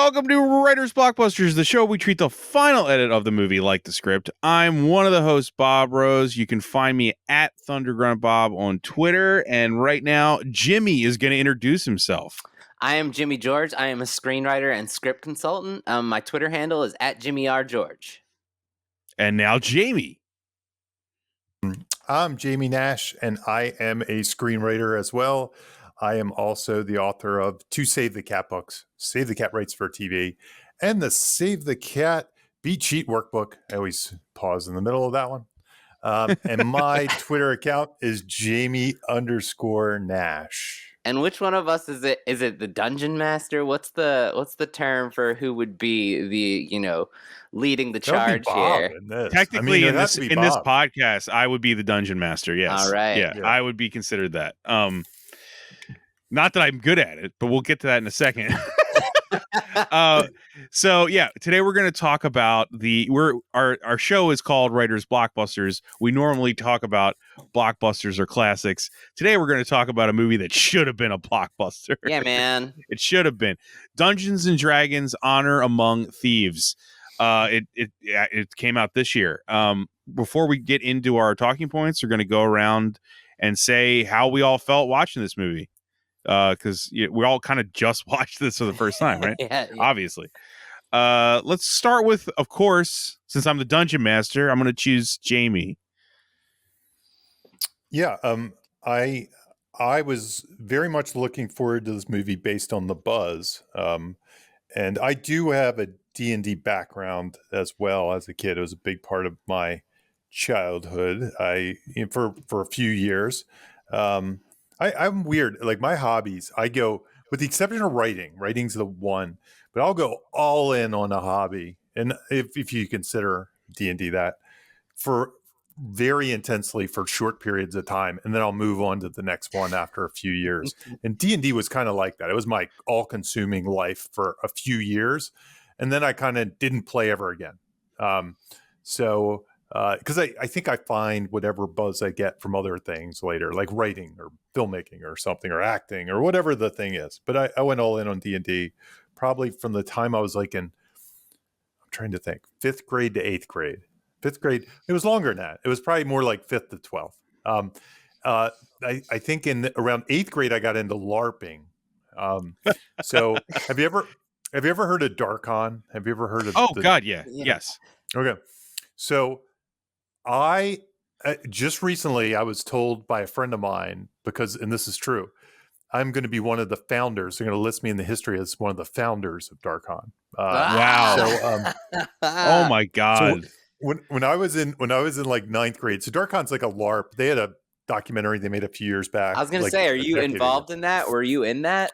Welcome to Writers Blockbusters, the show we treat the final edit of the movie like the script. I'm one of the hosts, Bob Rose. You can find me at Thundergrunt Bob on Twitter. And right now, Jimmy is going to introduce himself. I am Jimmy George. I am a screenwriter and script consultant. My Twitter handle is at Jimmy R. George. And now, Jamie. I'm Jamie Nash, and I am a screenwriter as well. I am also the author of two Save the Cat books, Save the Cat Writes for TV, and the Save the Cat Beat Sheet Workbook. I always pause in the middle of that one. And my Twitter account is Jamie_Nash. And which one of us is it? Is it the Dungeon Master? What's the term for who would be the, leading the charge here? Technically, in this podcast, I would be the Dungeon Master. Yes. All right. Yeah, I would be considered that. Not that I'm good at it, but we'll get to that in a second. So today we're going to talk about our show is called Writers Blockbusters. We normally talk about blockbusters or classics. Today we're going to talk about a movie that should have been a blockbuster. Yeah, man. It should have been Dungeons and Dragons: Honor Among Thieves. It came out this year. Before we get into our talking points, we're going to go around and say how we all felt watching this movie. Because we all kind of just watched this for the first time, right? Yeah. Obviously. Let's start with, of course, since I'm the Dungeon Master, I'm going to choose Jamie. Yeah, I was very much looking forward to this movie based on the buzz. And I do have a D&D background as well. As a kid, it was a big part of my childhood. For a few years. I'm weird. Like my hobbies, I go, with the exception of writing. Writing's the one, but I'll go all in on a hobby. And if you consider D&D that, for very intensely for short periods of time, and then I'll move on to the next one after a few years. And D&D was kind of like that. It was my all-consuming life for a few years, and then I kind of didn't play ever again. Because I think I find whatever buzz I get from other things later, like writing or filmmaking or something, or acting or whatever the thing is. But I went all in on D&D probably from the time I was I'm trying to think, 5th grade to 8th grade. 5th grade, it was longer than that. It was probably more like 5th to 12th. I think in around 8th grade, I got into LARPing. So have you ever heard of Darkon? Have you ever heard of? God, yeah. Yes. Okay. So I just recently I was told by a friend of mine, and this is true, I'm going to be one of the founders. They're going to list me in the history as one of the founders of Darkon. Wow. So, oh my God. So when I was in like 9th grade, so Darkon's like a LARP. They had a documentary they made a few years back. I was going to say, are you involved in that? Were you in that?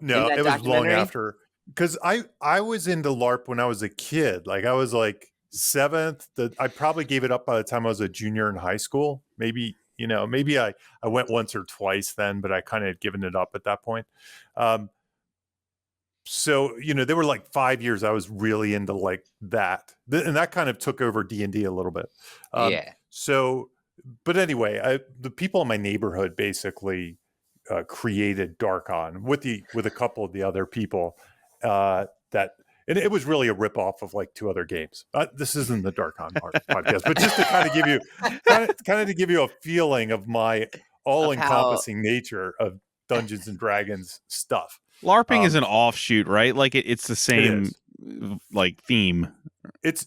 No, it was long after. Because I was into LARP when I was a kid. Like I was like 7th. I probably gave it up by the time I was a junior in high school. Maybe I went once or twice then, but I kind of had given it up at that point. So, there were like 5 years I was really into like that. And that kind of took over D&D a little bit. So, but anyway, the people in my neighborhood basically created Darkon with a couple of the other people and it was really a ripoff of like 2 other games. This isn't the Darkon podcast, but just to kind of give you a feeling of my all-encompassing nature of Dungeons and Dragons stuff. LARPing is an offshoot, right? Like it's the same like theme. It's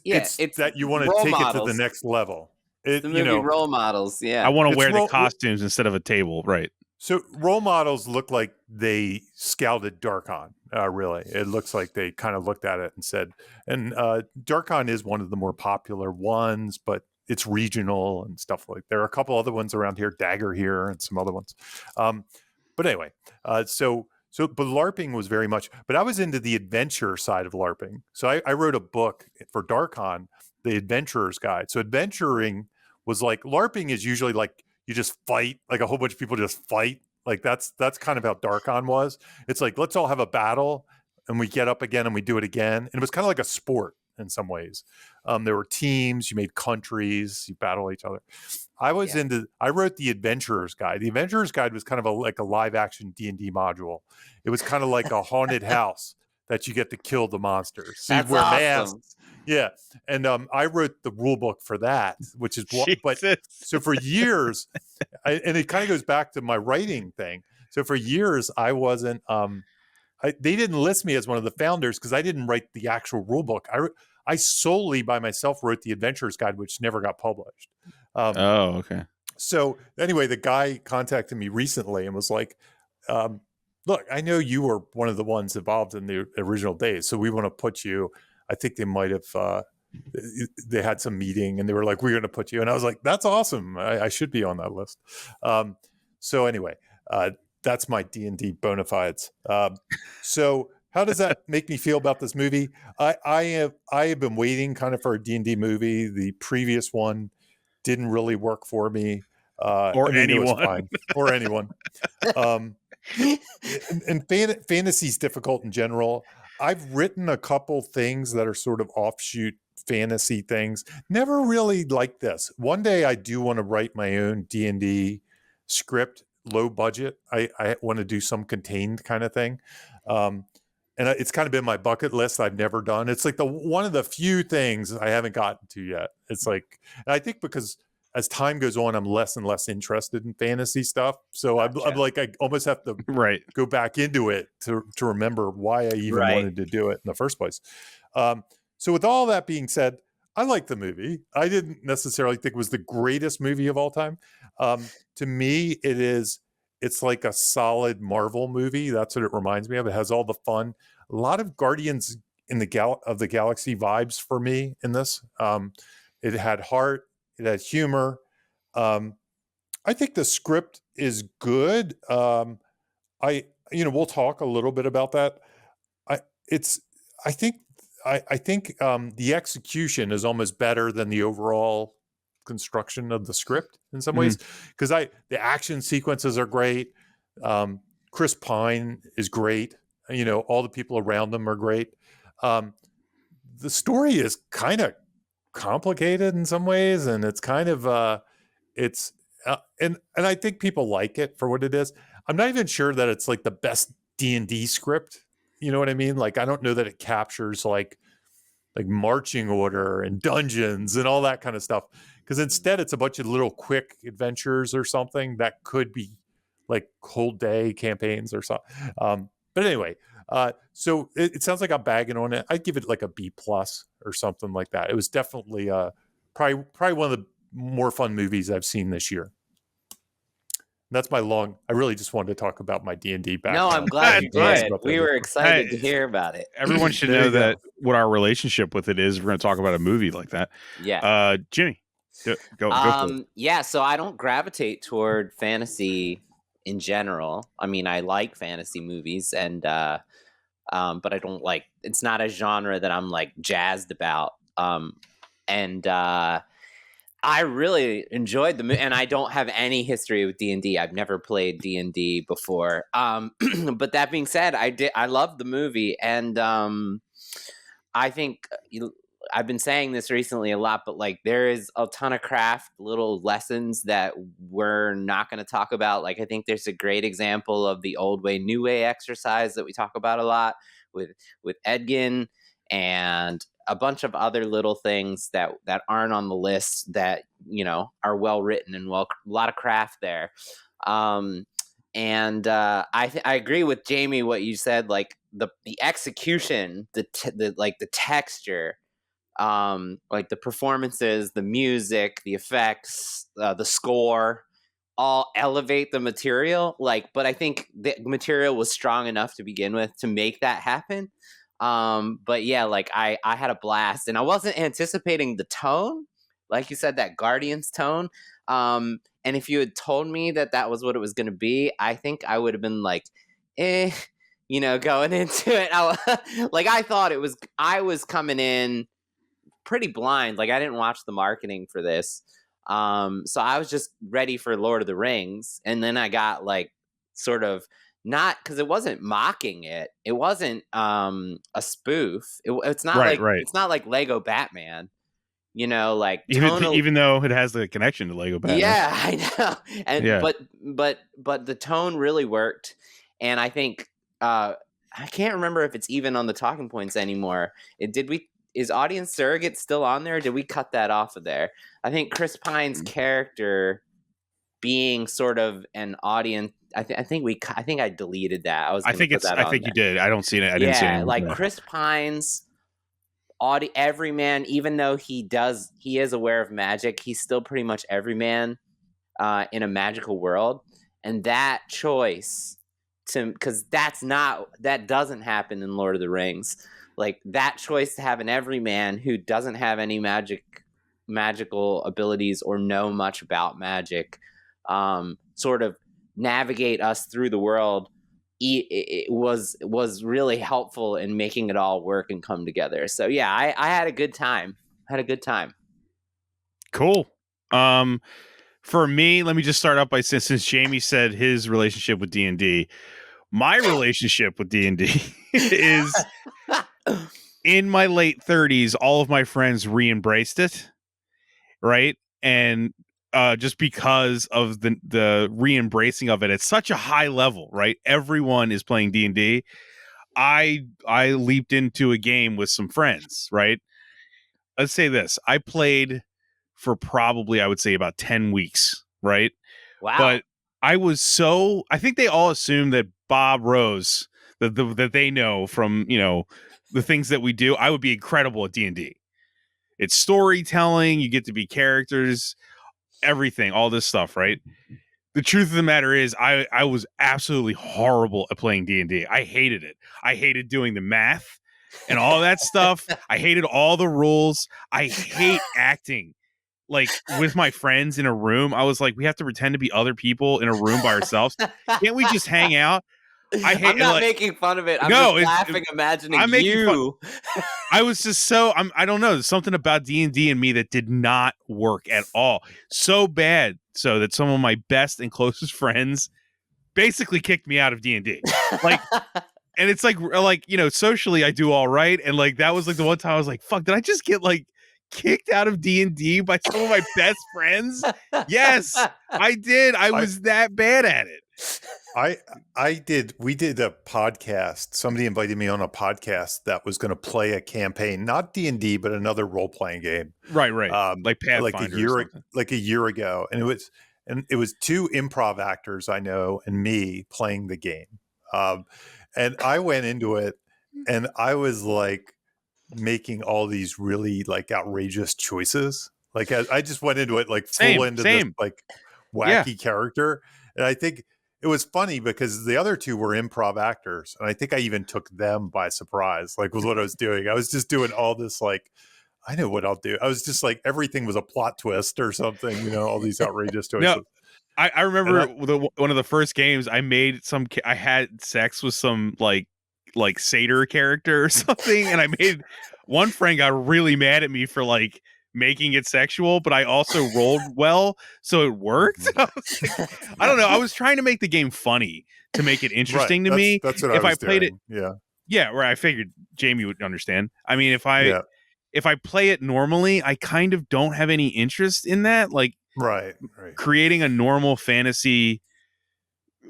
that you want to take it to the next level. The movie role models, yeah. I want to wear the costumes instead of a table, right? So role models look like they scouted Darkon. Really, it looks like they kind of looked at it and said, and Darkon is one of the more popular ones, but it's regional and stuff like. There are a couple other ones around here, Dagger here, and some other ones. But anyway, but LARPing was very much. But I was into the adventure side of LARPing, so I wrote a book for Darkon, The Adventurer's Guide. So adventuring was like LARPing is usually like you just fight, like a whole bunch of people just fight. Like that's kind of how Darkon was. It's like, let's all have a battle and we get up again and we do it again. And it was kind of like a sport in some ways. There were teams, you made countries, you battle each other. I wrote the Adventurer's Guide. The Adventurer's Guide was kind of like a live action D&D module. It was kind of like a haunted house. that you get to kill the monsters. So That's you wear awesome. masks. Yeah. And I wrote the rule book for that, which is what, but Jesus. so for years, and it kind of goes back to my writing thing. So for years, I wasn't, they didn't list me as one of the founders because I didn't write the actual rule book. I solely by myself wrote the Adventurer's Guide, which never got published. Oh, okay. So anyway, the guy contacted me recently and was like, look, I know you were one of the ones involved in the original days, so we want to put you. I think they might have, they had some meeting and they were like, we're going to put you. And I was like, that's awesome. I should be on that list. So anyway, that's my D&D bona fides. So how does that make me feel about this movie? I have been waiting kind of for a D&D movie. The previous one didn't really work for me. Or It was anyone. fine. Or anyone. And fantasy is difficult in general. I've written a couple things that are sort of offshoot fantasy things. Never really like this. One day I do want to write my own D&D script, low budget. I want to do some contained kind of thing. And it's kind of been my bucket list I've never done. It's like one of the few things I haven't gotten to yet. It's like, and I think because as time goes on, I'm less and less interested in fantasy stuff. So I'm like, I almost have to Right. go back into it to remember why I even wanted to do it in the first place. So with all that being said, I like the movie. I didn't necessarily think it was the greatest movie of all time. To me, it's like a solid Marvel movie. That's what it reminds me of. It has all the fun, a lot of Guardians in the of the Galaxy vibes for me in this. It had heart. It had humor. I think the script is good. We'll talk a little bit about that. I think the execution is almost better than the overall construction of the script in some ways, because the action sequences are great. Chris Pine is great. All the people around him are great. The story is kind of complicated in some ways, and it's kind of and I think people like it for what it is. I'm not even sure that it's like the best D&D script. You know what I mean? Like, I don't know that it captures like marching order and dungeons and all that kind of stuff, because instead it's a bunch of little quick adventures or something that could be like whole day campaigns or something. But anyway, so it sounds like I'm bagging on it. I'd give it like a B+ or something like that. It was definitely probably one of the more fun movies I've seen this year. That's my long. I really just wanted to talk about my D&D background. No, I'm glad you Right. did. We were excited to hear about it. Everyone should know that what our relationship with it is. We're going to talk about a movie like that. Yeah. Jimmy, go for it. Yeah. So I don't gravitate toward fantasy in general. I mean, I like fantasy movies, and but I don't like. It's not a genre that I'm like jazzed about. And I really enjoyed the movie, and I don't have any history with D&D. I've never played D&D before. But that being said, I loved the movie, and I think I've been saying this recently a lot, but like there is a ton of craft little lessons that we're not going to talk about. Like, I think there's a great example of the old way, new way exercise that we talk about a lot with Edgin, and a bunch of other little things that aren't on the list that, are well written and a lot of craft there. And I agree with Jamie, what you said, like the execution, the texture, like the performances, the music, the effects, the score, all elevate the material. But I think the material was strong enough to begin with to make that happen. But yeah, like I had a blast, and I wasn't anticipating the tone, like you said, that Guardians tone. And if you had told me that was what it was going to be, I think I would have been like, going into it. I thought I was coming in pretty blind. Like, I didn't watch the marketing for this. So I was just ready for Lord of the Rings. And then I got like sort of, not because it wasn't mocking it. It wasn't a spoof. It's not it's not like Lego Batman, like even though it has the connection to Lego Batman. Yeah, I know. And but the tone really worked, and I think I can't remember if it's even on the talking points anymore. Is Audience Surrogate still on there? Or did we cut that off of there? I think Chris Pine's character being sort of an audience. I think I deleted that. I think you did. I don't see it. I didn't see it. Yeah, like Chris Pine's everyman, even though he is aware of magic, he's still pretty much everyman in a magical world. And that choice because that doesn't happen in Lord of the Rings. Like that choice to have an everyman who doesn't have any magical abilities or know much about magic, sort of navigate us through the world. It was really helpful in making it all work and come together. So yeah, I had a good time. Cool. For me, let me just start out by saying, since Jamie said his relationship with D&D, my relationship with D&D is in my late 30s, all of my friends re-embraced it, right? And just because of the re-embracing of it at such a high level, right? Everyone is playing D&D. I leaped into a game with some friends, right? Let's say this. I played for probably, I would say, about 10 weeks, right? Wow. But I think they all assume that Bob Rose, that they know from, the things that we do, I would be incredible at D&D. It's storytelling, you get to be characters, everything, all this stuff, right? The truth of the matter is I was absolutely horrible at playing D&D. I hated it. I hated doing the math and all that stuff. I hated all the rules. I hate acting. Like with my friends in a room, I was like, we have to pretend to be other people in a room by ourselves. Can't we just hang out? I'm not making fun of it. I'm just laughing, imagining I'm making you. I was just I don't know. There's something about D&D and me that did not work at all. So bad so that some of my best and closest friends basically kicked me out of D&D. Like, and it's like, socially I do all right. And like, that was like the one time I was like, fuck, did I just get like kicked out of D&D by some of my best friends? Yes, I did. I was that bad at it. We did a podcast. Somebody invited me on a podcast that was going to play a campaign, not D&D, but another role-playing game. Right. Like Pathfinder, like a year ago. And it was two improv actors I know and me playing the game. And I went into it and I was like making all these really like outrageous choices. Like I just went into it like full into this like wacky character. And I think it was funny because the other two were improv actors. And I think I even took them by surprise, like with what I was doing. I was just doing all this, like, I know what I'll do. I was just like, everything was a plot twist or something, all these outrageous choices. No, I remember one of the first games I made I had sex with some like satyr character or something. And I made one friend got really mad at me for like making it sexual, but I also rolled well, so it worked. I don't know. I was trying to make the game funny to make it interesting to me. That's what I was played doing. Yeah, where I figured Jamie would understand. I mean, if I play it normally, I kind of don't have any interest in that. Like, right. Creating a normal fantasy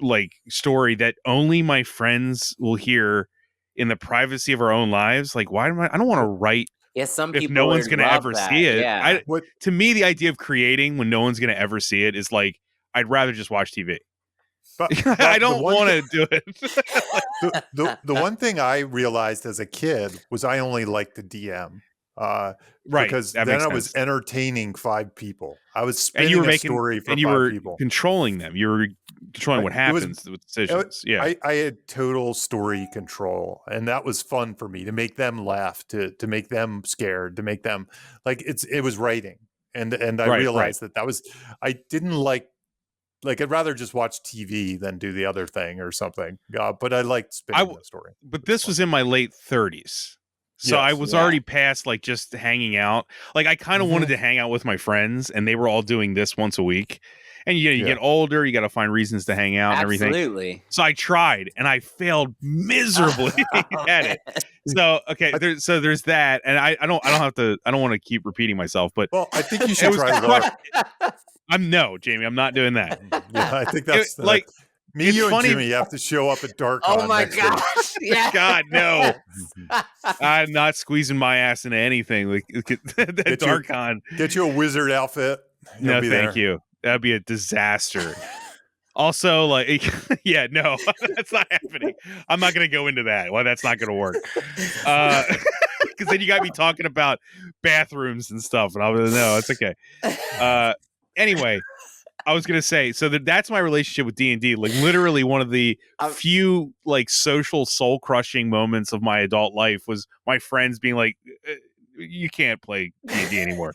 like story that only my friends will hear in the privacy of our own lives. Like, I don't want to write. Yeah, some people if no one's going to ever see it. Yeah. To me, the idea of creating when no one's going to ever see it is like, I'd rather just watch TV. But I don't want to do it. the one thing I realized as a kid was I only liked the DM. Right. Because then I was entertaining 5 people. I was spinning a story for 5 people. And you were controlling them. You were controlling what happens with decisions. I had total story control. And that was fun for me, to make them laugh, to make them scared, to make them like it was writing. And I realized that was, I didn't like I'd rather just watch TV than do the other thing or something. But I liked spinning the story. But this was in my late 30s. So I was already past like just hanging out. Like I kind of wanted to hang out with my friends, and they were all doing this once a week. And you get older, you got to find reasons to hang out and everything. Absolutely. So I tried, and I failed miserably at it. So there's that, and I don't want to keep repeating myself, but I think you should try Laura. No, Jamie, I'm not doing that. I think that's like Me, It's you, and funny. Jimmy have to show up at dark Oh on my next week. gosh! Yeah. God, no. I'm not squeezing my ass into anything. Like that Darkon. Get you a wizard outfit. You'll No, be thank there. you. That'd be a disaster. Also, like, yeah, no, that's not happening. I'm not going to go into that. Why that's not going to work. Because then you got me talking about bathrooms and stuff, and I was no, it's okay. Anyway, I was going to say, so that's my relationship with D&D. Like, literally, one of the few like social soul crushing moments of my adult life was my friends being like, "You can't play D&D anymore."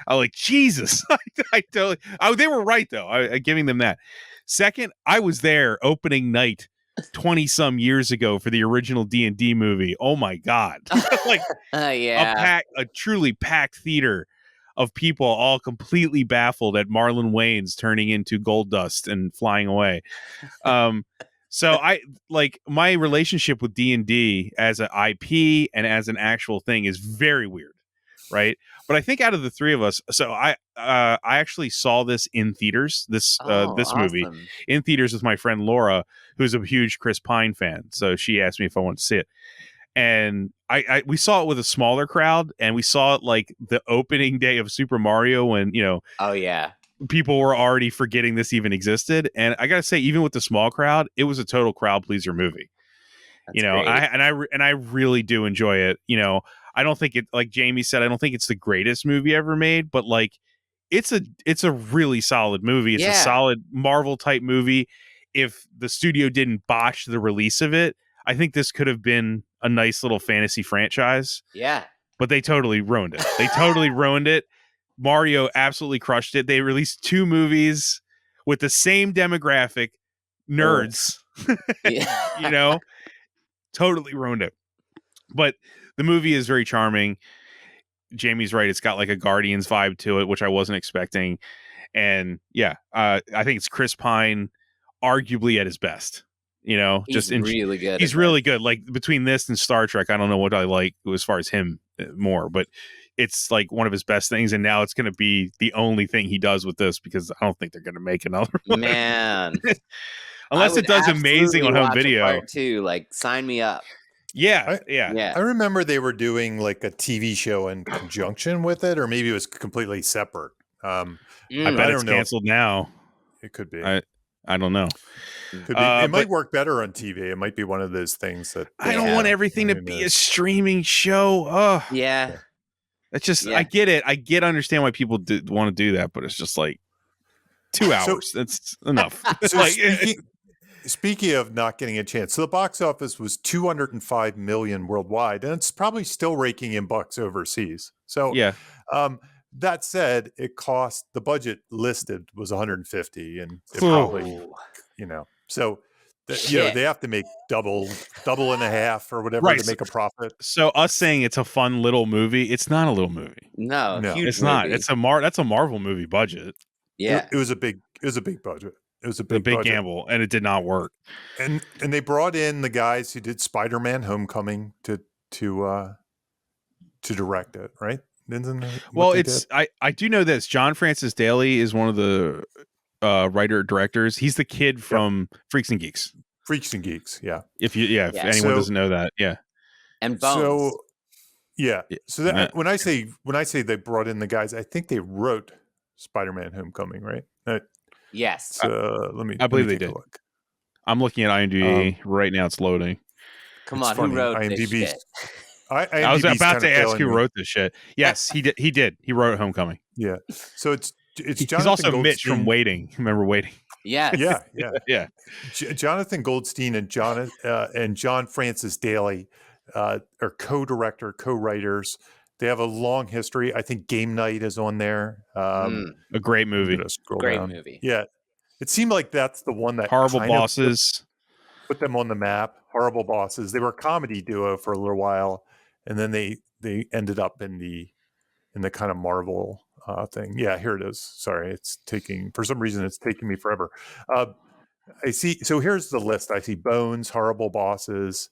I'm like, Jesus, I totally. Oh, they were right though. I giving them that. Second, I was there opening night 20 some years ago for the original D&D movie. Oh my God. Like Yeah. a truly packed theater of people all completely baffled at Marlon Wayans turning into gold dust and flying away. So I like my relationship with D&D as an IP and as an actual thing is very weird. Right. But I think out of the three of us, so I actually saw this in theaters, this movie Awesome. in theaters with my friend Laura, who's a huge Chris Pine fan. So she asked me if I wanted to see it. And we saw it with a smaller crowd, and we saw it like the opening day of Super Mario when, Oh yeah. people were already forgetting this even existed. And I got to say, even with the small crowd, it was a total crowd pleaser movie. That's great. I really do enjoy it. I don't think it, like Jamie said, I don't think it's the greatest movie ever made, but like it's a really solid movie. It's a solid Marvel type movie. If the studio didn't botch the release of it, I think this could have been a nice little fantasy franchise. Yeah. But they totally ruined it. They totally ruined it. Mario absolutely crushed it. They released 2 movies with the same demographic, nerds. Yeah. Totally ruined it. But the movie is very charming. Jamie's right. It's got like a Guardians vibe to it, which I wasn't expecting. And yeah, I think it's Chris Pine arguably at his best. He's really good. He's really good. Like between this and Star Trek, I don't know what I like as far as him more, but it's like one of his best things. And now it's going to be the only thing he does with this, because I don't think they're going to make another one. Man. Unless it does amazing on home video. Part 2, like sign me up. Yeah. I remember they were doing like a TV show in conjunction with it, or maybe it was completely separate. I bet it's canceled now. It could be. I don't know. Could be. It might work better on TV. It might be one of those things that I don't want everything to be a streaming show. Oh, yeah. That's just, I get it. understand why people want to do that, but it's just like 2 hours. That's enough. So speaking of not getting a chance, so the box office was $205 million worldwide, and it's probably still raking in bucks overseas. So yeah. That said, the budget listed was 150, and it probably, so they have to make double and a half or whatever to make a profit. So us saying it's a fun little movie, it's not a little movie. No, it's not. It's that's a Marvel movie budget. Yeah, it was a big budget. It was a big gamble, and it did not work. And they brought in the guys who did Spider-Man: Homecoming to direct it, right? Well, I do know this. John Francis Daly is one of the writer-directors. He's the kid from Freaks and Geeks. Freaks and Geeks, yeah. If anyone doesn't know that, yeah. And Bones. So when I say they brought in the guys, I think they wrote Spider-Man: Homecoming, right? Yes. I believe they did. Look. I'm looking at IMDb right now. It's loading. Come on, who wrote this shit? I was about to ask who wrote this shit. Yes, he did. He did. He wrote Homecoming. Yeah. So it's Jonathan He's also Goldstein. Mitch from Waiting. Remember Waiting? Yeah. Yeah. Jonathan Goldstein and John Francis Daly are co-writers. They have a long history. I think Game Night is on there. A great movie. Movie. Yeah. It seemed like that's the one that Horrible Bosses put them on the map. Horrible Bosses. They were a comedy duo for a little while, and then they ended up in the kind of Marvel thing. Yeah, here it is. Sorry, for some reason it's taking me forever. I see. So here's the list. I see Bones, Horrible Bosses,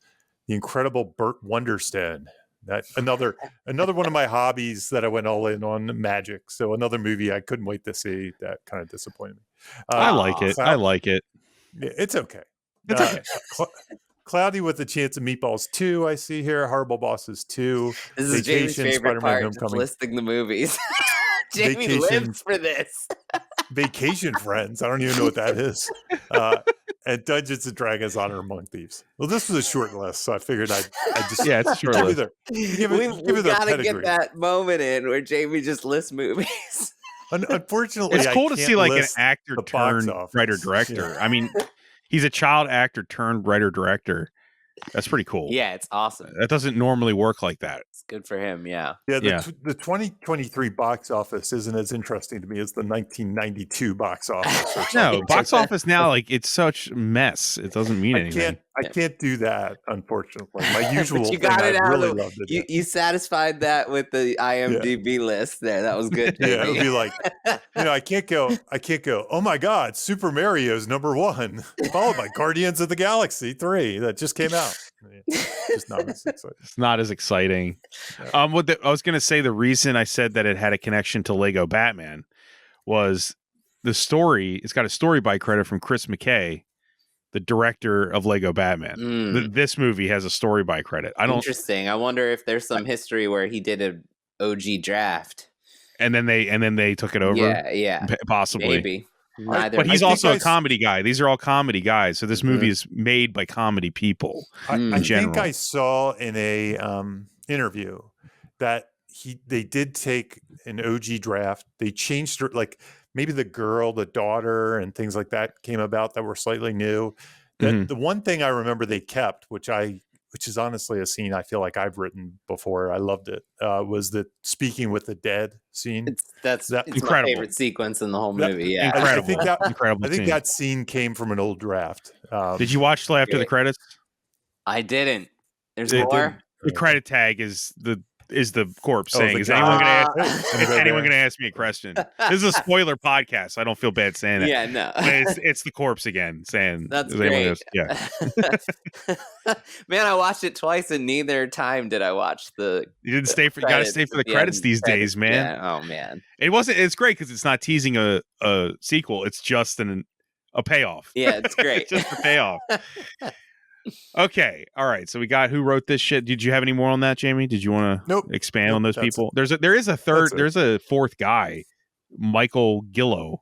The Incredible Burt Wonderstone. That another one of my hobbies that I went all in on, magic. So another movie I couldn't wait to see. That kind of disappointed me. I like it. It's okay. It's okay. Cloudy with a Chance of Meatballs 2, I see here. Horrible Bosses 2. This is Jamie's Vacation, favorite Spider-Man part, just Homecoming. listing the movies. Jamie Vacation. lives for this. Vacation Friends. I don't even know what that is. And Dungeons and Dragons: Honor Among Thieves. Well, this was a short list, so I figured I'd just Yeah, it's a short give list. you We gotta get that moment in where Jamie just lists movies. Unfortunately, It's cool to can't see like an list actor the box turned office. writer director. I mean, he's a child actor turned writer director. That's pretty cool. Yeah, it's awesome. That doesn't normally work like that. It's good for him. Yeah. Yeah, Yeah. the 2023 box office isn't as interesting to me as the 1992 box office. Or No, something. box office now, like it's such mess. It doesn't mean anything. I can't do that, unfortunately. My usual But you thing got it I'd out really of love to do. you satisfied that with the IMDb list there. That was good. Yeah, it would Jamie. be like, I can't go, oh my God, Super Mario's #1, followed by Guardians of the Galaxy 3 that just came out. Just not as exciting. It's not as exciting. Yeah. I was going to say the reason I said that it had a connection to Lego Batman was the story. It's got a story by credit from Chris McKay, the director of Lego Batman. This movie has a story by credit. Interesting. I wonder if there's some history where he did an OG draft, and then they took it over. Yeah, possibly. Maybe. But he's also a comedy guy. These are all comedy guys. So this movie is made by comedy people. I think I saw in a interview that they did take an OG draft. They changed her, like maybe the girl, the daughter, and things like that came about that were slightly new. That the one thing I remember they kept, which is honestly a scene I feel like I've written before. I loved it. Was the speaking with the dead scene. It's incredible. my favorite sequence in the whole movie. Yeah, incredible. I think that scene came from an old draft. Did you watch till after the credits? I didn't. There's more. The credit tag is the corpse saying, the "Is anyone going to guy. is anyone going to ask me a question?" This is a spoiler podcast. I don't feel bad saying it. Yeah, no. But it's the corpse again saying, "That's is anyone great." Man, I watched it twice, and neither time did I watch the. You didn't stay for. You got to stay for the credits these days, man. Yeah. Oh man, It's great because it's not teasing a sequel. It's just a payoff. Yeah, it's great. It's just a payoff. Okay, all right. So we got who wrote this shit. Did you have any more on that, Jamie? Did you want to expand on those people? There's a fourth guy, Michael Gillio.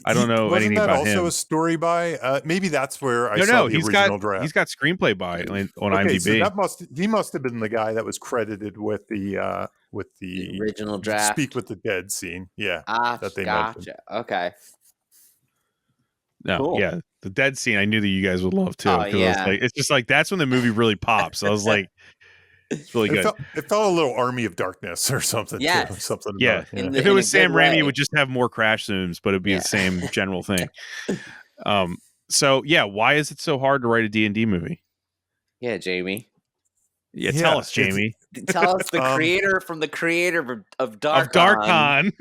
I don't know anything about him. Wasn't that also a story by? Maybe that's where I saw the original draft. He's got screenplay by on IMDb. So he must have been the guy that was credited with the original draft, Speak with the Dead scene. Yeah, that they mentioned. Okay. No, cool. Yeah, the dead scene. I knew that you guys would love too. Oh, yeah. It's just like that's when the movie really pops. I was like, it's really good. It felt a little Army of Darkness or something. Yes. Too, something. Yeah. If it was Sam Raimi, it would just have more crash zooms, but it'd be the same general thing. So yeah, why is it so hard to write a D&D movie? Yeah, Jamie. Yeah, tell us, Jamie. Tell us the creator from the creator of Darkon. Of Darkon.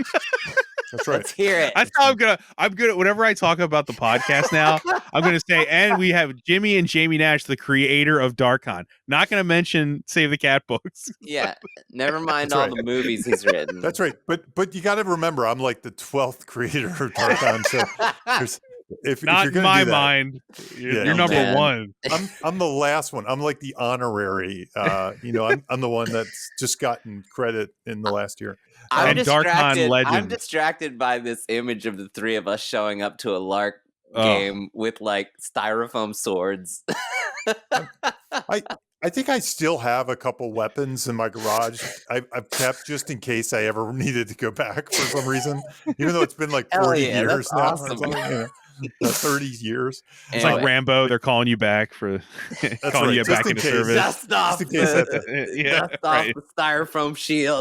That's right. Let's hear it. That's how I'm good at whenever I talk about the podcast now, I'm gonna say, and we have Jimmy and Jamie Nash, the creator of Darkon. Not gonna mention Save the Cat books. Yeah. Never mind all the movies he's written. That's right. But you gotta remember I'm like the 12th creator of Darkon. So if not you're in my mind, you're number one. I'm the last one. I'm like the honorary. I'm the one that's just gotten credit in the last year. I'm distracted by this image of the three of us showing up to a LARP game with like styrofoam swords. I think I still have a couple weapons in my garage. I've kept just in case I ever needed to go back for some reason, even though it's been like 40 years now. Awesome. 30 years. It's like Rambo. They're calling you back for calling you back into service. Dust off the styrofoam shield.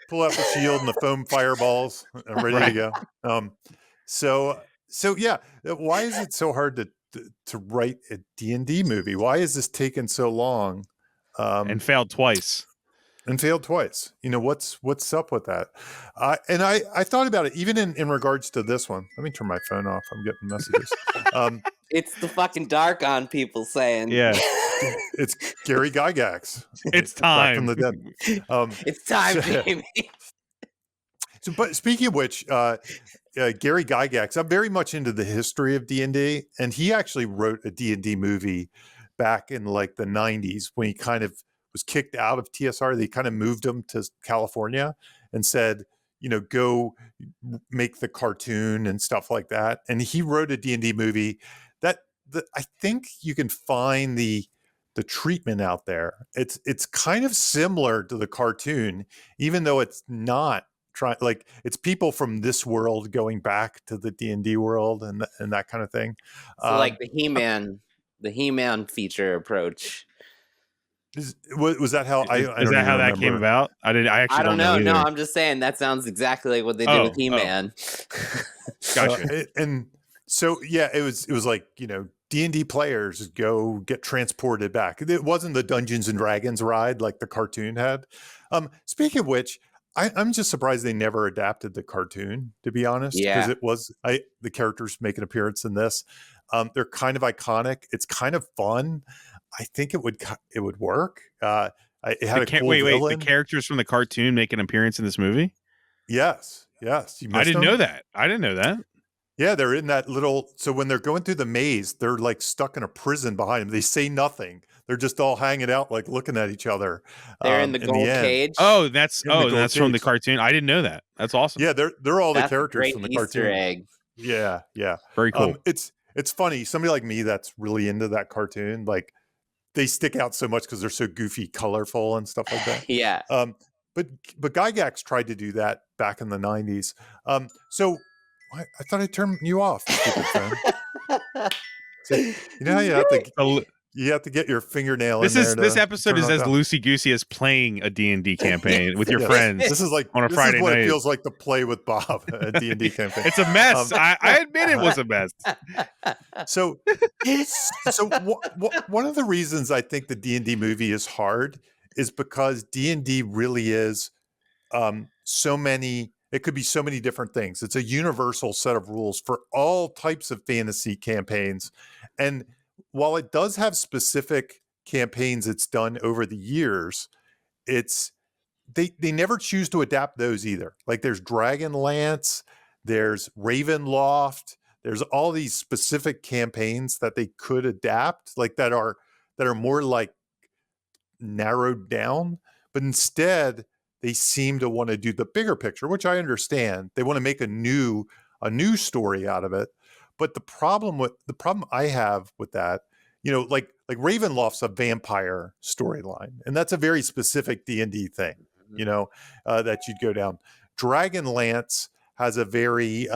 Pull out the shield and the foam fireballs ready to go. So yeah, why is it so hard to write a D&D movie? Why is this taking so long? And failed twice. What's up with that? And I thought about it even in regards to this one. Let me turn my phone off. I'm getting messages. It's the fucking Darkon people saying. Yeah. It's Gary Gygax. It's time. From the dead. It's time, Jamie. But speaking of which, Gary Gygax. I'm very much into the history of D&D, and he actually wrote a D&D movie back in like the 90s when he kind of was kicked out of TSR. They kind of moved him to California and said, go make the cartoon and stuff like that. And he wrote a D&D movie that I think you can find the treatment out there. It's kind of similar to the cartoon, even though it's not like it's people from this world going back to the D&D world and that kind of thing. So like the He-Man feature approach. Was that how I don't is that even how that remember. came about? I actually don't know either. No, I'm just saying that sounds exactly like what they did with He-Man. Gotcha. And so yeah, it was like, D&D players go get transported back. It wasn't the Dungeons and Dragons ride like the cartoon had. Speaking of which, I'm just surprised they never adapted the cartoon, to be honest, because it was the characters make an appearance in this. They're kind of iconic. It's kind of fun. I think it would work. It had a cool villain. The characters from the cartoon make an appearance in this movie? Yes. I didn't know that. Yeah, they're in that little. So when they're going through the maze, they're like stuck in a prison behind them. They say nothing. They're just all hanging out, like looking at each other. They're in the gold cage. Oh, that's from the cartoon. I didn't know that. That's awesome. Yeah, they're all the characters from the Easter cartoon. Egg. Yeah. Very cool. It's funny. Somebody like me that's really into that cartoon, like they stick out so much because they're so goofy, colorful, and stuff like that. Yeah. But Gygax tried to do that back in the 90s. So I thought I turned you off, stupid friend. So, how you have to get your fingernail in there. This episode is as loosey-goosey as playing a D&D campaign with your friends. This is like on a Friday night. It feels like to play with Bob, a D&D campaign. It's a mess. I admit it was a mess. So one of the reasons I think the D&D movie is hard is because D&D really is so many. It could be so many different things. It's a universal set of rules for all types of fantasy campaigns. And while it does have specific campaigns it's done over the years, they never choose to adapt those either. Like there's Dragonlance, there's Ravenloft, there's all these specific campaigns that they could adapt, like that are more like narrowed down, but instead they seem to want to do the bigger picture, which I understand. They want to make a new story out of it. But the problem I have with that, like Ravenloft's a vampire storyline, and that's a very specific D&D thing, that you'd go down. Dragonlance has a very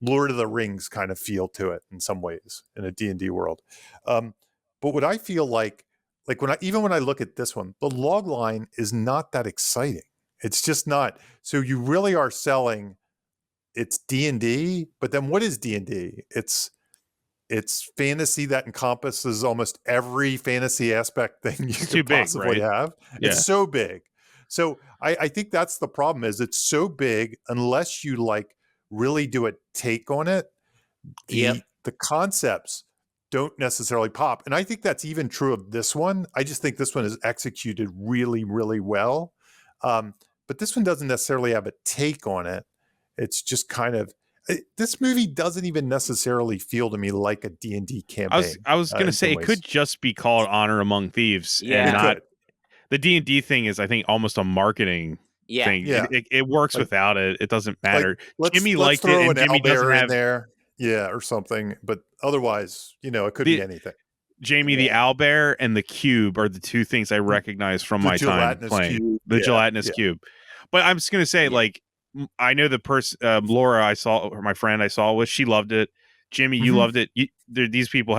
Lord of the Rings kind of feel to it in some ways in a D&D world. But what I feel like when I look at this one, the log line is not that exciting. It's just not. So you really are selling it's D&D, but then what is D&D? It's fantasy that encompasses almost every fantasy aspect thing you could possibly have. Yeah. It's so big. So I think that's the problem is it's so big unless you like really do a take on it. The concepts don't necessarily pop. And I think that's even true of this one. I just think this one is executed really, really well. But this one doesn't necessarily have a take on it. It's just kind of, this movie doesn't even necessarily feel to me like a D&D campaign. I was going to say it could just be called Honor Among Thieves. Yeah. And not the D&D thing is, I think, almost a marketing thing. Yeah. It works without it. It doesn't matter. Jimmy let's liked it, and Jimmy doesn't have in there. Yeah, or something. But otherwise, it could be anything. Jamie, the owlbear and the cube are the two things I recognize from my time playing. The gelatinous cube. But I'm just going to say, like, I know the person, Laura, I saw, or my friend I saw with, she loved it. Jimmy, you loved it. These people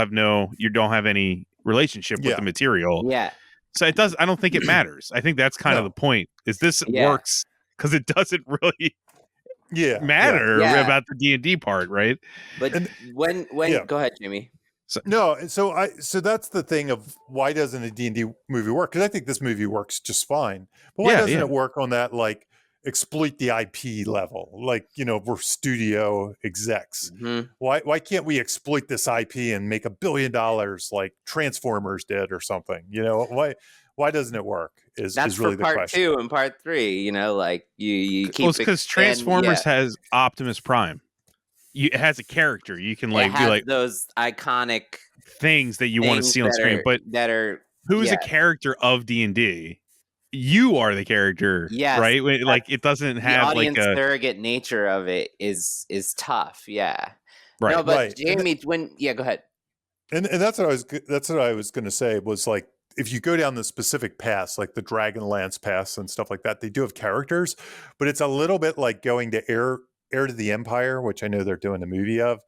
you don't have any relationship with the material. Yeah. So I don't think it matters. I think that's kind of the point, is this works because it doesn't really matter about the D&D part, right? But when go ahead, Jimmy. So that's the thing of why doesn't a D&D movie work? Because I think this movie works just fine. But why doesn't it work on that, like, exploit the IP level? Like, we're studio execs. Why can't we exploit this IP and make $1 billion like Transformers did or something? Why doesn't it work? Is really the question. That's for part 2 and part 3. Like you keep. Because Transformers has Optimus Prime. it has a character. You can It like be has like those iconic things that you want to things see on screen. But that are who's yeah, a character of D&D? You are the character, yes. right? Like it doesn't The have like audience a surrogate nature of it is tough. Yeah. right. No, but Right. Jamie, go ahead. And that's what I was going to say was like if you go down the specific paths like the Dragonlance paths and stuff like that, they do have characters, but it's a little bit like going to Heir to the Empire, which I know they're doing a movie of.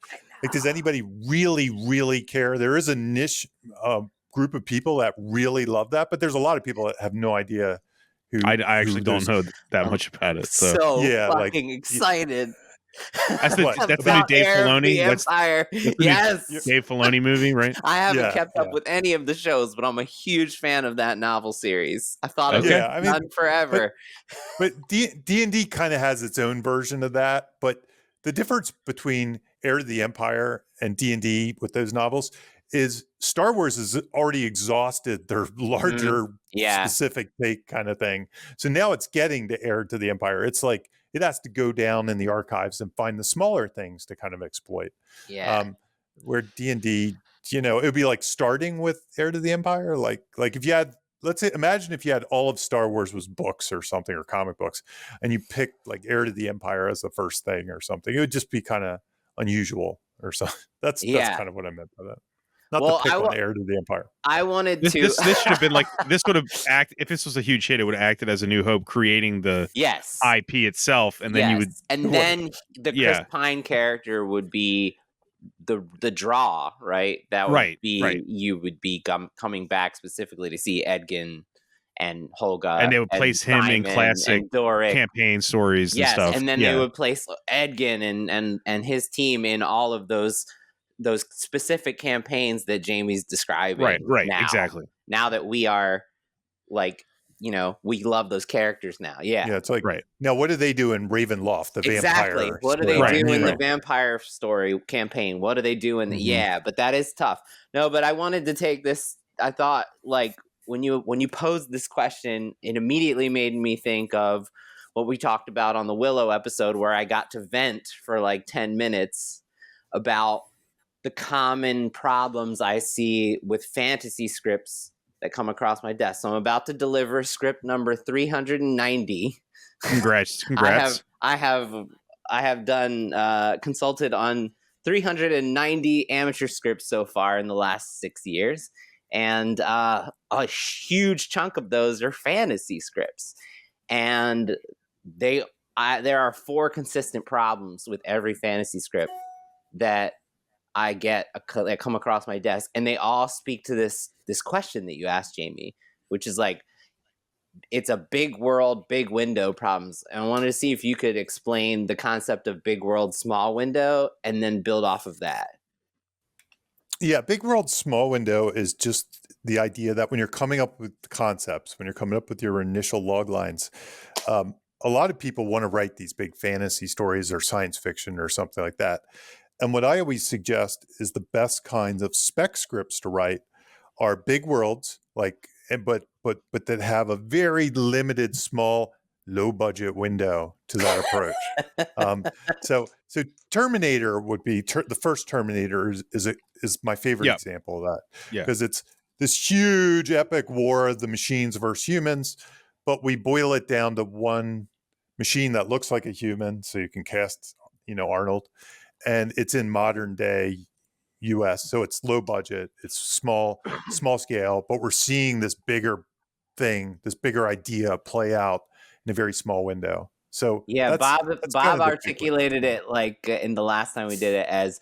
Like, does anybody really care? There is a niche group of people that really love that, but there's a lot of people that have no idea I who actually don't those. know that I'm much about it. So so Yeah, like fucking excited that's what the new about about Dave Heir of the Filoni. Empire. That's the new Yes. Dave Filoni movie, right? I haven't yeah kept up with any of the shows, but I'm a huge fan of that novel series. I thought it Okay. was yeah. I mean, done forever. But D&D kind of has its own version of that. But the difference between Heir to the Empire and D&D with those novels is Star Wars has already exhausted their larger Yeah. specific take kind of thing. So now it's getting to Heir to the Empire. It's like it has to go down in the archives and find the smaller things to kind of exploit. Yeah. Where D&D, it would be like starting with Heir to the Empire. Like if you had, let's say, imagine if you had all of Star Wars was books or something or comic books, and you picked like Heir to the Empire as the first thing or something. It would just be kind of unusual or something. That's Yeah. kind of what I meant by that. Not Well, to pick on Heir to the Empire. I wanted This to. this should have been like this would have act if this was a huge hit. It would have acted as A New Hope, creating the Yes. IP itself, and then Yes. you would And then the Chris Yeah. Pine character would be the draw, right? That would Right, be right. you would be coming back specifically to see Edgin and Holga and they would and place him in Simon classic and Doric. campaign stories and Yes, stuff. and then they Yeah. would place Edgin and his team in all of those specific campaigns that Jamie's describing. Right, now. exactly. Now that we are like, we love those characters now. Yeah. Yeah, it's like Right. now what do they do in Ravenloft, the Exactly. vampire? What do they Right, do in the right. vampire story campaign? What do they do in the Mhm. but that is tough. No, but I wanted to take this. I thought like when you posed this question, it immediately made me think of what we talked about on the Willow episode where I got to vent for like 10 minutes about the common problems I see with fantasy scripts that come across my desk. So I'm about to deliver script number 390. Congrats. I have done consulted on 390 amateur scripts so far in the last 6 years, and a huge chunk of those are fantasy scripts, and there are 4 consistent problems with every fantasy script that I get that come across my desk, and they all speak to this question that you asked, Jamie, which is like, it's a big world, big window problems. And I wanted to see if you could explain the concept of big world, small window, and then build off of that. Yeah, big world, small window is just the idea that when you're coming up with concepts, when you're coming up with your initial log lines, a lot of people want to write these big fantasy stories or science fiction or something like that. And what I always suggest is the best kinds of spec scripts to write are big worlds, but that have a very limited, small, low budget window to that approach. So Terminator would be the first Terminator is my favorite Yeah. example of that. Yeah. Because it's this huge epic war of the machines versus humans, but we boil it down to one machine that looks like a human, so you can cast, Arnold, and it's in modern day US. So it's low budget, it's small scale, but we're seeing this bigger thing, this bigger idea play out in a very small window. So Yeah, that's Bob kind of the big articulated one. it like in the last time we did it as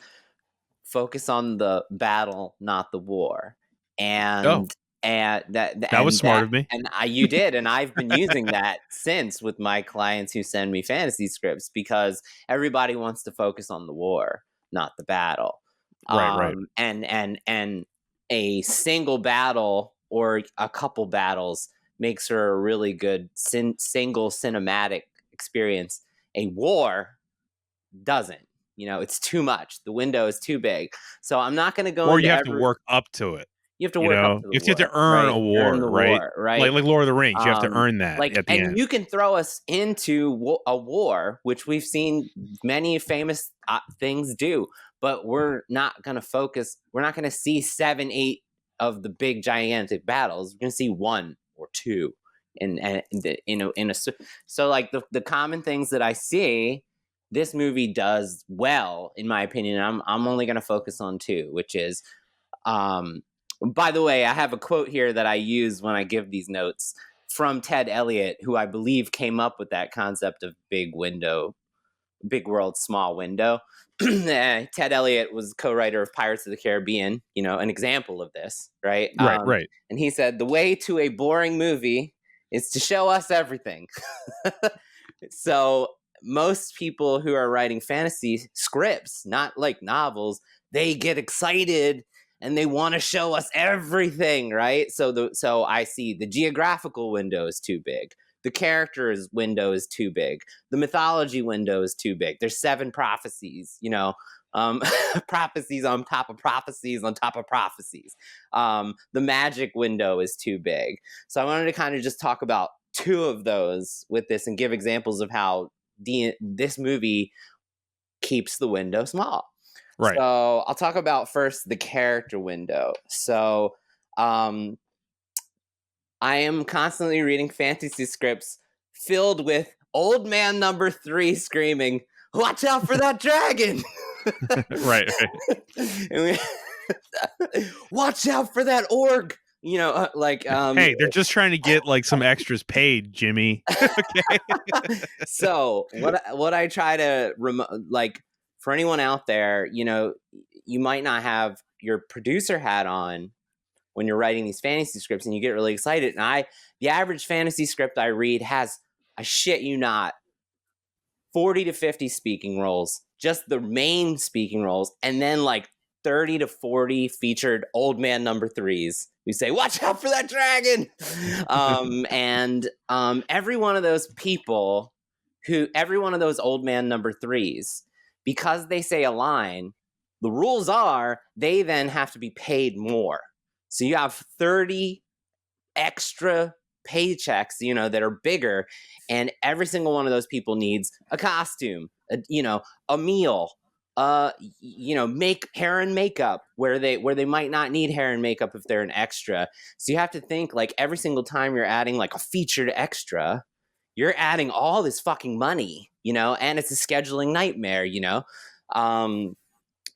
focus on the battle, not the war. And That was smart of me. And you did, and I've been using that since with my clients who send me fantasy scripts, because everybody wants to focus on the war, not the battle. Right. And a single battle or a couple battles makes her a really good single cinematic experience. A war doesn't. It's too much. The window is too big. So I'm not going to go. Or you have to work up to it. You have to You work up know, to the you have war, to earn right? a Earn war, the right? war, right? Like Lord of the Rings, you have to earn that Like, at the and end. you can throw us into a war, which we've seen many famous things do, but we're not going to focus. We're not going to see 7, 8 of the big gigantic battles. We're going to see 1 or 2, so like the common things that I see, this movie does well, in my opinion. I'm only going to focus on 2, which is, by the way, I have a quote here that I use when I give these notes from Ted Elliott, who I believe came up with that concept of big world, small window. Ted Elliott was co-writer of Pirates of the Caribbean, an example of this, right? Right. And he said, the way to a boring movie is to show us everything. So most people who are writing fantasy scripts, not like novels, they get excited and they want to show us everything, right? So I see the geographical window is too big. The characters window is too big. The mythology window is too big. There's 7 prophecies, prophecies on top of prophecies on top of prophecies. The magic window is too big. So I wanted to kind of just talk about 2 of those with this and give examples of how this movie keeps the window small. Right. So I'll talk about first the character window. So I am constantly reading fantasy scripts filled with old man number 3 screaming, "Watch out for that dragon!" Right. Watch out for that orc. Hey, they're just trying to get like some extras paid, Jimmy. Okay. So what I try to like, for anyone out there, you might not have your producer hat on when you're writing these fantasy scripts and you get really excited. And the average fantasy script I read has, I shit you not, 40 to 50 speaking roles, just the main speaking roles, and then like 30 to 40 featured old man number 3s who say, "Watch out for that dragon." Every one of those people every one of those old man number 3s, because they say a line, the rules are they then have to be paid more. So you have 30 extra paychecks, that are bigger, and every single one of those people needs a costume, a meal, make hair and makeup where they might not need hair and makeup if they're an extra. So you have to think, like, every single time you're adding like a featured extra, you're adding all this fucking money, and it's a scheduling nightmare,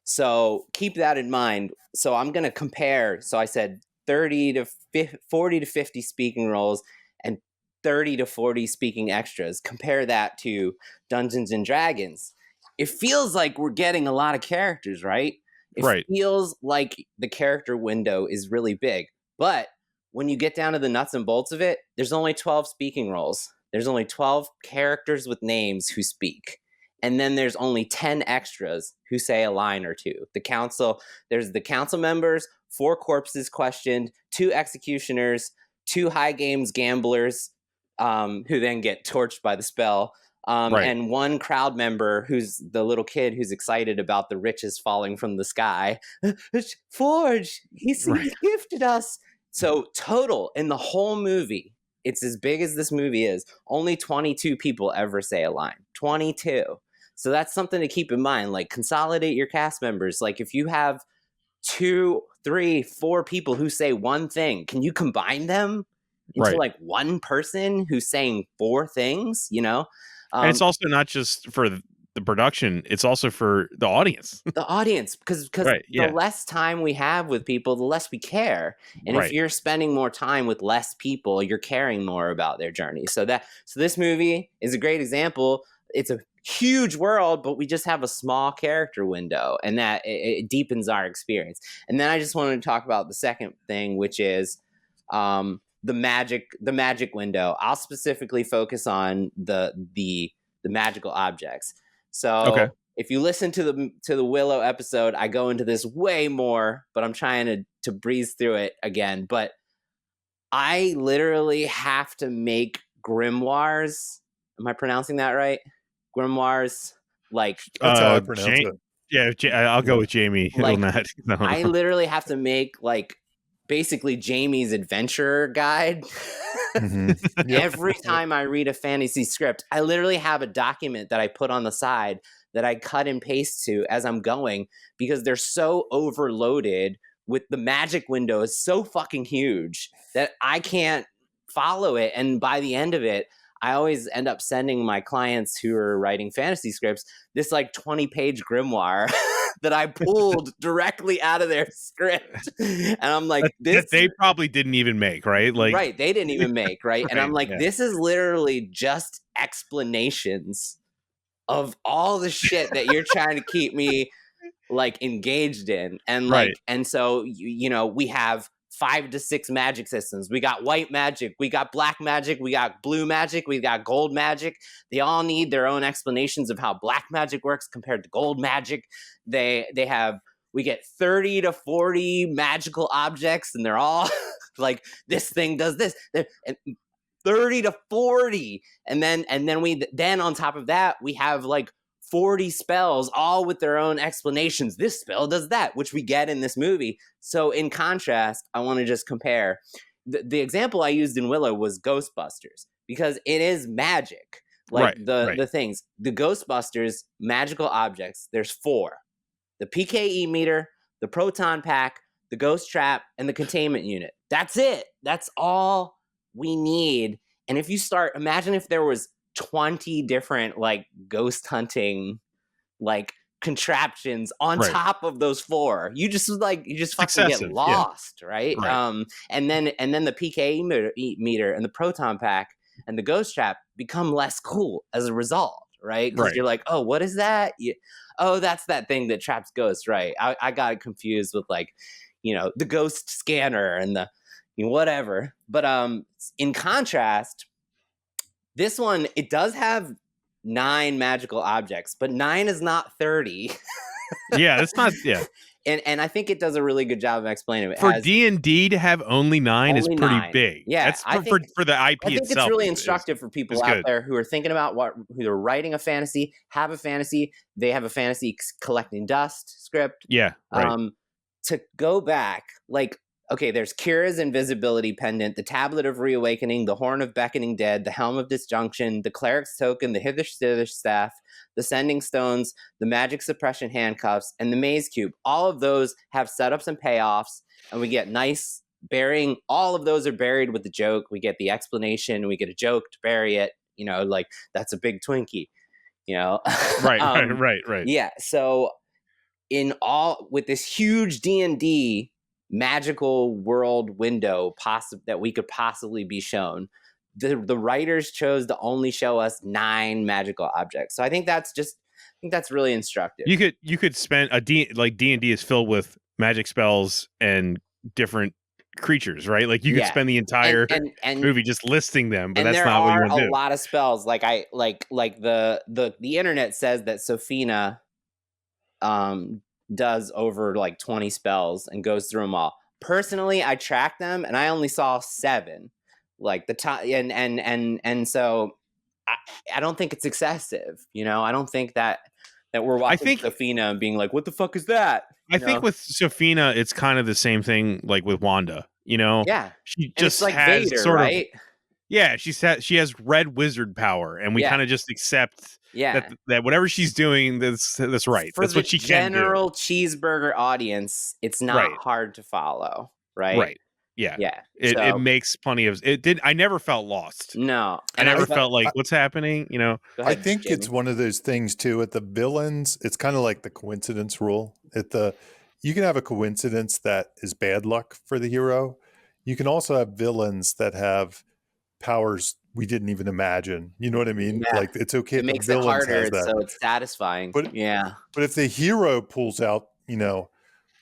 so keep that in mind. So I'm going to compare. So I said 40 to 50 speaking roles and 30 to 40 speaking extras. Compare that to Dungeons and Dragons. It feels like we're getting a lot of characters, right? It feels like the character window is really big. But when you get down to the nuts and bolts of it, there's only 12 speaking roles. There's only 12 characters with names who speak. And then there's only 10 extras who say a line or 2. There's the council members, 4 corpses questioned, 2 executioners, 2 high games gamblers, who then get torched by the spell, and 1 crowd member who's the little kid who's excited about the riches falling from the sky. Forge, he's gifted us. So total in the whole movie, it's as big as this movie is, only 22 people ever say a line. 22. So that's something to keep in mind. Like, consolidate your cast members. Like, if you have 2, 3, 4 people who say one thing, can you combine them into like one person who's saying 4 things? And it's also not just for the production; it's also for the audience. The audience, because the less time we have with people, the less we care. And if you're spending more time with less people, you're caring more about their journey. So this movie is a great example. It's a huge world, but we just have a small character window, and that it deepens our experience. And then I just wanted to talk about the second thing, which is the magic window. I'll specifically focus on the magical objects. So if you listen to the Willow episode, I go into this way more, but I'm trying to breeze through it again. But I literally have to make grimoires. Am I pronouncing that right? Grimoires, like, that's how I pronounce it. Yeah, I'll go with Jamie. Like, I literally have to make like basically Jamie's adventure guide. Yep. Every time I read a fantasy script, I literally have a document that I put on the side that I cut and paste to as I'm going, because they're so overloaded with the magic window is so fucking huge that I can't follow it. And by the end of it, I always end up sending my clients who are writing fantasy scripts this like 20-page grimoire that I pulled directly out of their script. And I'm like, that they probably didn't even make, right? Like, right, they didn't even make, right? And I'm like, yeah. this is literally just explanations of all the shit that you're trying to keep me like engaged in. And like, Right. and so, you know, we have 5 to 6 magic systems. We got white magic, we got black magic, we got blue magic, we got gold magic. They all need their own explanations of how black magic works compared to gold magic. We get 30 to 40 magical objects, and they're all like, this thing does this. And 30 to 40. And then on top of that, we have like 40 spells, all with their own explanations. This spell does that, which we get in this movie. So in contrast, I want to just compare. The example I used in Willow was Ghostbusters, because it is magic. Like the things, the Ghostbusters magical objects, there's 4. The PKE meter, the proton pack, the ghost trap, and the containment unit. That's it. That's all we need. And if you start, imagine if there was 20 different like ghost hunting like contraptions on top of those 4. You just fucking get lost, right? And then the PKE meter and the proton pack and the ghost trap become less cool as a result, right? Because you're like, oh, what is that? Oh, that's that thing that traps ghosts, right? I got confused with like, you know, the ghost scanner and the whatever. But in contrast, this one, it does have 9 magical objects, but 9 is not 30. Yeah, it's not. Yeah, and I think it does a really good job of explaining it. For D&D to have only 9 is pretty big. Yeah, that's for the IP itself. I think it's really instructive for people out there who are thinking about who are writing a fantasy, have a fantasy, they have a fantasy collecting dust script. Yeah, right. To go back, like, okay, there's Kira's invisibility pendant, the tablet of reawakening, the horn of beckoning dead, the helm of disjunction, the cleric's token, the hither staff, the sending stones, the magic suppression handcuffs, and the maze cube. All of those have setups and payoffs, and we get nice burying. All of those are buried with the joke. We get the explanation. We get a joke to bury it. You know, like, that's a big Twinkie. You know, right. Yeah. So with this huge D&D magical world window that we could possibly be shown, the writers chose to only show us 9 magical objects. So I think that's really instructive. You could spend D&D is filled with magic spells and different creatures, right? Like you could spend the entire movie just listing them, but that's not what you want to do. There are a lot of spells. Like the internet says that Sofina does over like 20 spells and goes through them all. Personally, I tracked them and I only saw 7. Like the top, and so I don't think it's excessive. You know, I don't think that we're watching Sofina and being like, "What the fuck is that?" I think with Sofina, it's kind of the same thing like with Wanda. You know, she just like has Vader, sort of. Yeah, she has red wizard power, and we kind of just accept that whatever she's doing, that's right. That's what she can do. For the general cheeseburger audience, it's not hard to follow, right? Right. Yeah. It makes plenty of it. I never felt lost. No, I never felt like what's happening. You know, I think Jamie. It's one of those things too. At the villains, it's kind of like the coincidence rule. You can have a coincidence that is bad luck for the hero. You can also have villains that have powers we didn't even imagine. You know what I mean? Yeah. Like, it's okay. It makes it harder, so it's satisfying. But if the hero pulls out, you know,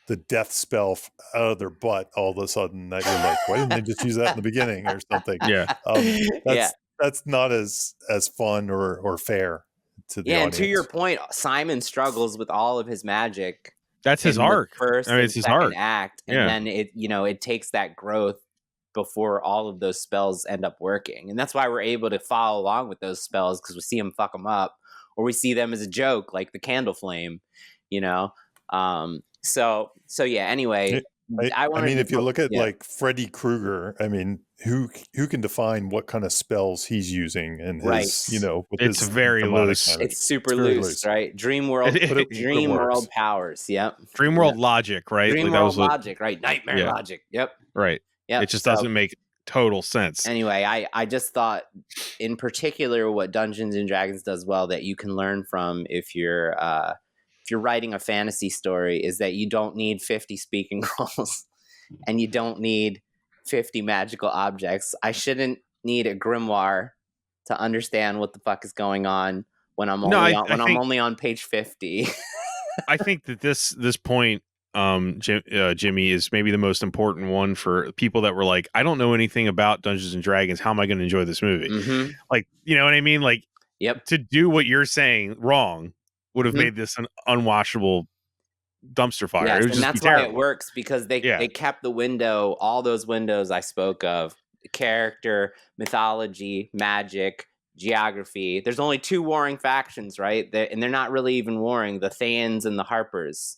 the death spell out of their butt all of a sudden, that you're like, why didn't they just use that in the beginning or something? That's not as fun or fair to the audience. And to your point, Simon struggles with all of his magic. That's his arc. It's his arc act, and then it takes that growth before all of those spells end up working, and that's why we're able to follow along with those spells, because we see them fuck them up, or we see them as a joke, like the candle flame, you know. So yeah. Anyway, I I wanted mean, to if you put- look at yeah, like Freddy Krueger, I mean, who can define what kind of spells he's using and right. his, with It's his very demonic loose. magic. It's super very loose, right? Dream world, It, But it dream works. world powers. Yep. Dreamworld logic, right? Dream Like that world was what. logic, right? Nightmare Yeah. logic. Yep. Right. Yep. It just So, doesn't make total sense. anyway, I just thought, in particular, what Dungeons and Dragons does well that you can learn from if you're writing a fantasy story is that you don't need 50 speaking roles, and you don't need 50 magical objects. I shouldn't need a grimoire to understand what the fuck is going on when I'm No, only I I'm think only on page 50. I think that this point, Jimmy, is maybe the most important one for people that were like, I don't know anything about Dungeons and Dragons. How am I going to enjoy this movie? Mm-hmm. Like, you know what I mean? Like, Yep. to do what you're saying wrong would have Mhm. made this an unwatchable dumpster fire. Yes, It would and just that's be why terrible. it works, because they kept the window, all those windows I spoke of, character, mythology, magic, geography. There's only two warring factions, right? And they're not really even warring, the Thans and the Harpers.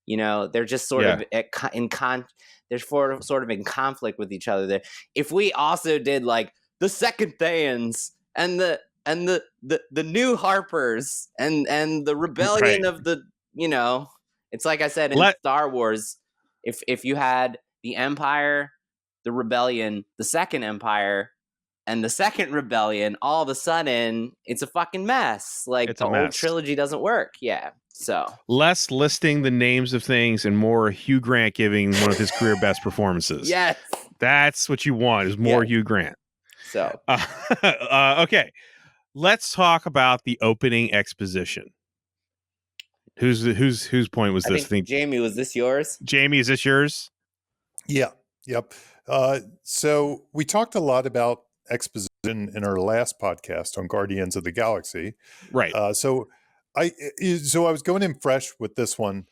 They're just sort of they're sort of in conflict with each other there. If we also did like the second Thans and the new Harpers and the rebellion of the, it's like I said in Star Wars, if you had the Empire, the Rebellion, the Second Empire, and the Second Rebellion, all of a sudden it's a fucking mess. Like, It's the a old mess. trilogy doesn't work. Yeah. So less listing the names of things and more Hugh Grant giving one of his career best performances. yes, That's what you want, is more Hugh Grant. So okay, let's talk about the opening exposition. Whose point was this? I think Jamie, was this yours? Jamie, is this yours? Yeah. Yep. So we talked a lot about exposition in our last podcast on Guardians of the Galaxy. Right. So I was going in fresh with this one.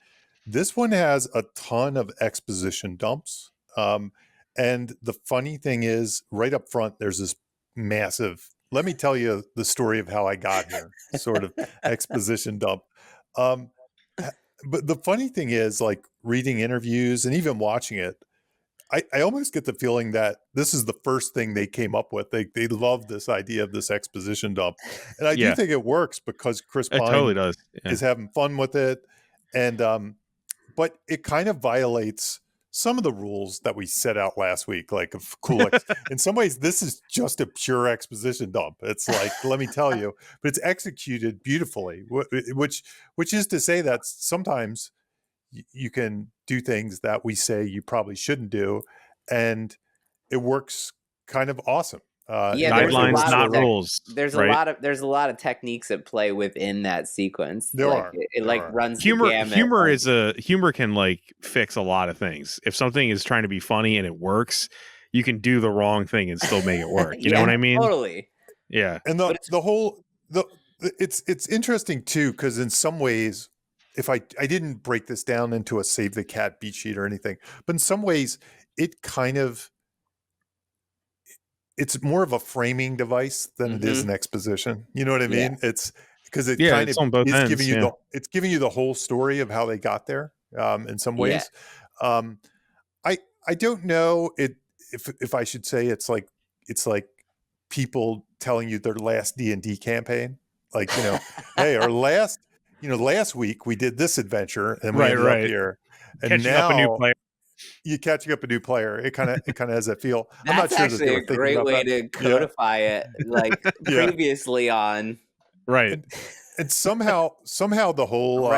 This one has a ton of exposition dumps. And the funny thing is, right up front, there's this massive, let me tell you the story of how I got here, sort of exposition dump. But the funny thing is, like, reading interviews and even watching it, I almost get the feeling that this is the first thing they came up with. They love this idea of this exposition dump. And I do think it works because Chris Pine totally does. is having fun with it. And but it kind of violates some of the rules that we set out last week, like of cool. In some ways, this is just a pure exposition dump. It's like, let me tell you, but it's executed beautifully, which is to say that sometimes you can do things that we say you probably shouldn't do, and it works kind of awesome. Guidelines, not rules. There's a lot of techniques at play within that sequence. It runs humor. The gamut. Humor can like fix a lot of things. If something is trying to be funny and it works, you can do the wrong thing and still make it work. You know what I mean? Totally. Yeah. And it's interesting too, because in some ways, if I didn't break this down into a Save the Cat beat sheet or anything, but in some ways it kind of, it's more of a framing device than it is an exposition. You know what I mean? It's because it kind of is giving you it's giving you the whole story of how they got there. In some ways, I don't know if I should say it's like people telling you their last D&D campaign, like, hey, our last week we did this adventure and we ended up here, and catching now up a new player. You're catching up a new player. It kind of has that feel. That's I'm not sure actually a great way to codify it, like previously on. Right. And somehow the whole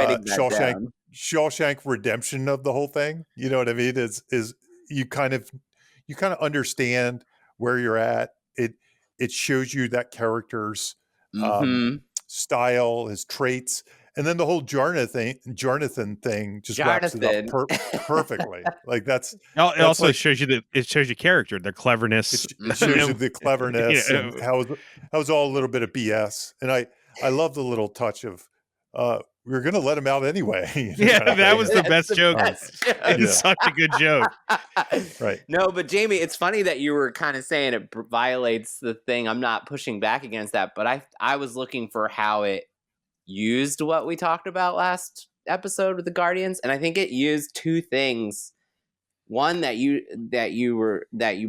Shawshank Redemption of the whole thing, you know what I mean? Is you kind of understand where you're at. It shows you that character's style, his traits. And then the whole Jonathan thing just wraps it up perfectly. Like that's it also shows you character, their cleverness. It shows you the cleverness and how it's all a little bit of BS. And I love the little touch of we were going to let him out anyway. That was the best joke. It's such a good joke. Right. No, but Jamie, it's funny that you were kind of saying it violates the thing. I'm not pushing back against that, but I was looking for how it used what we talked about last episode with the Guardians, and I think it used two things one that you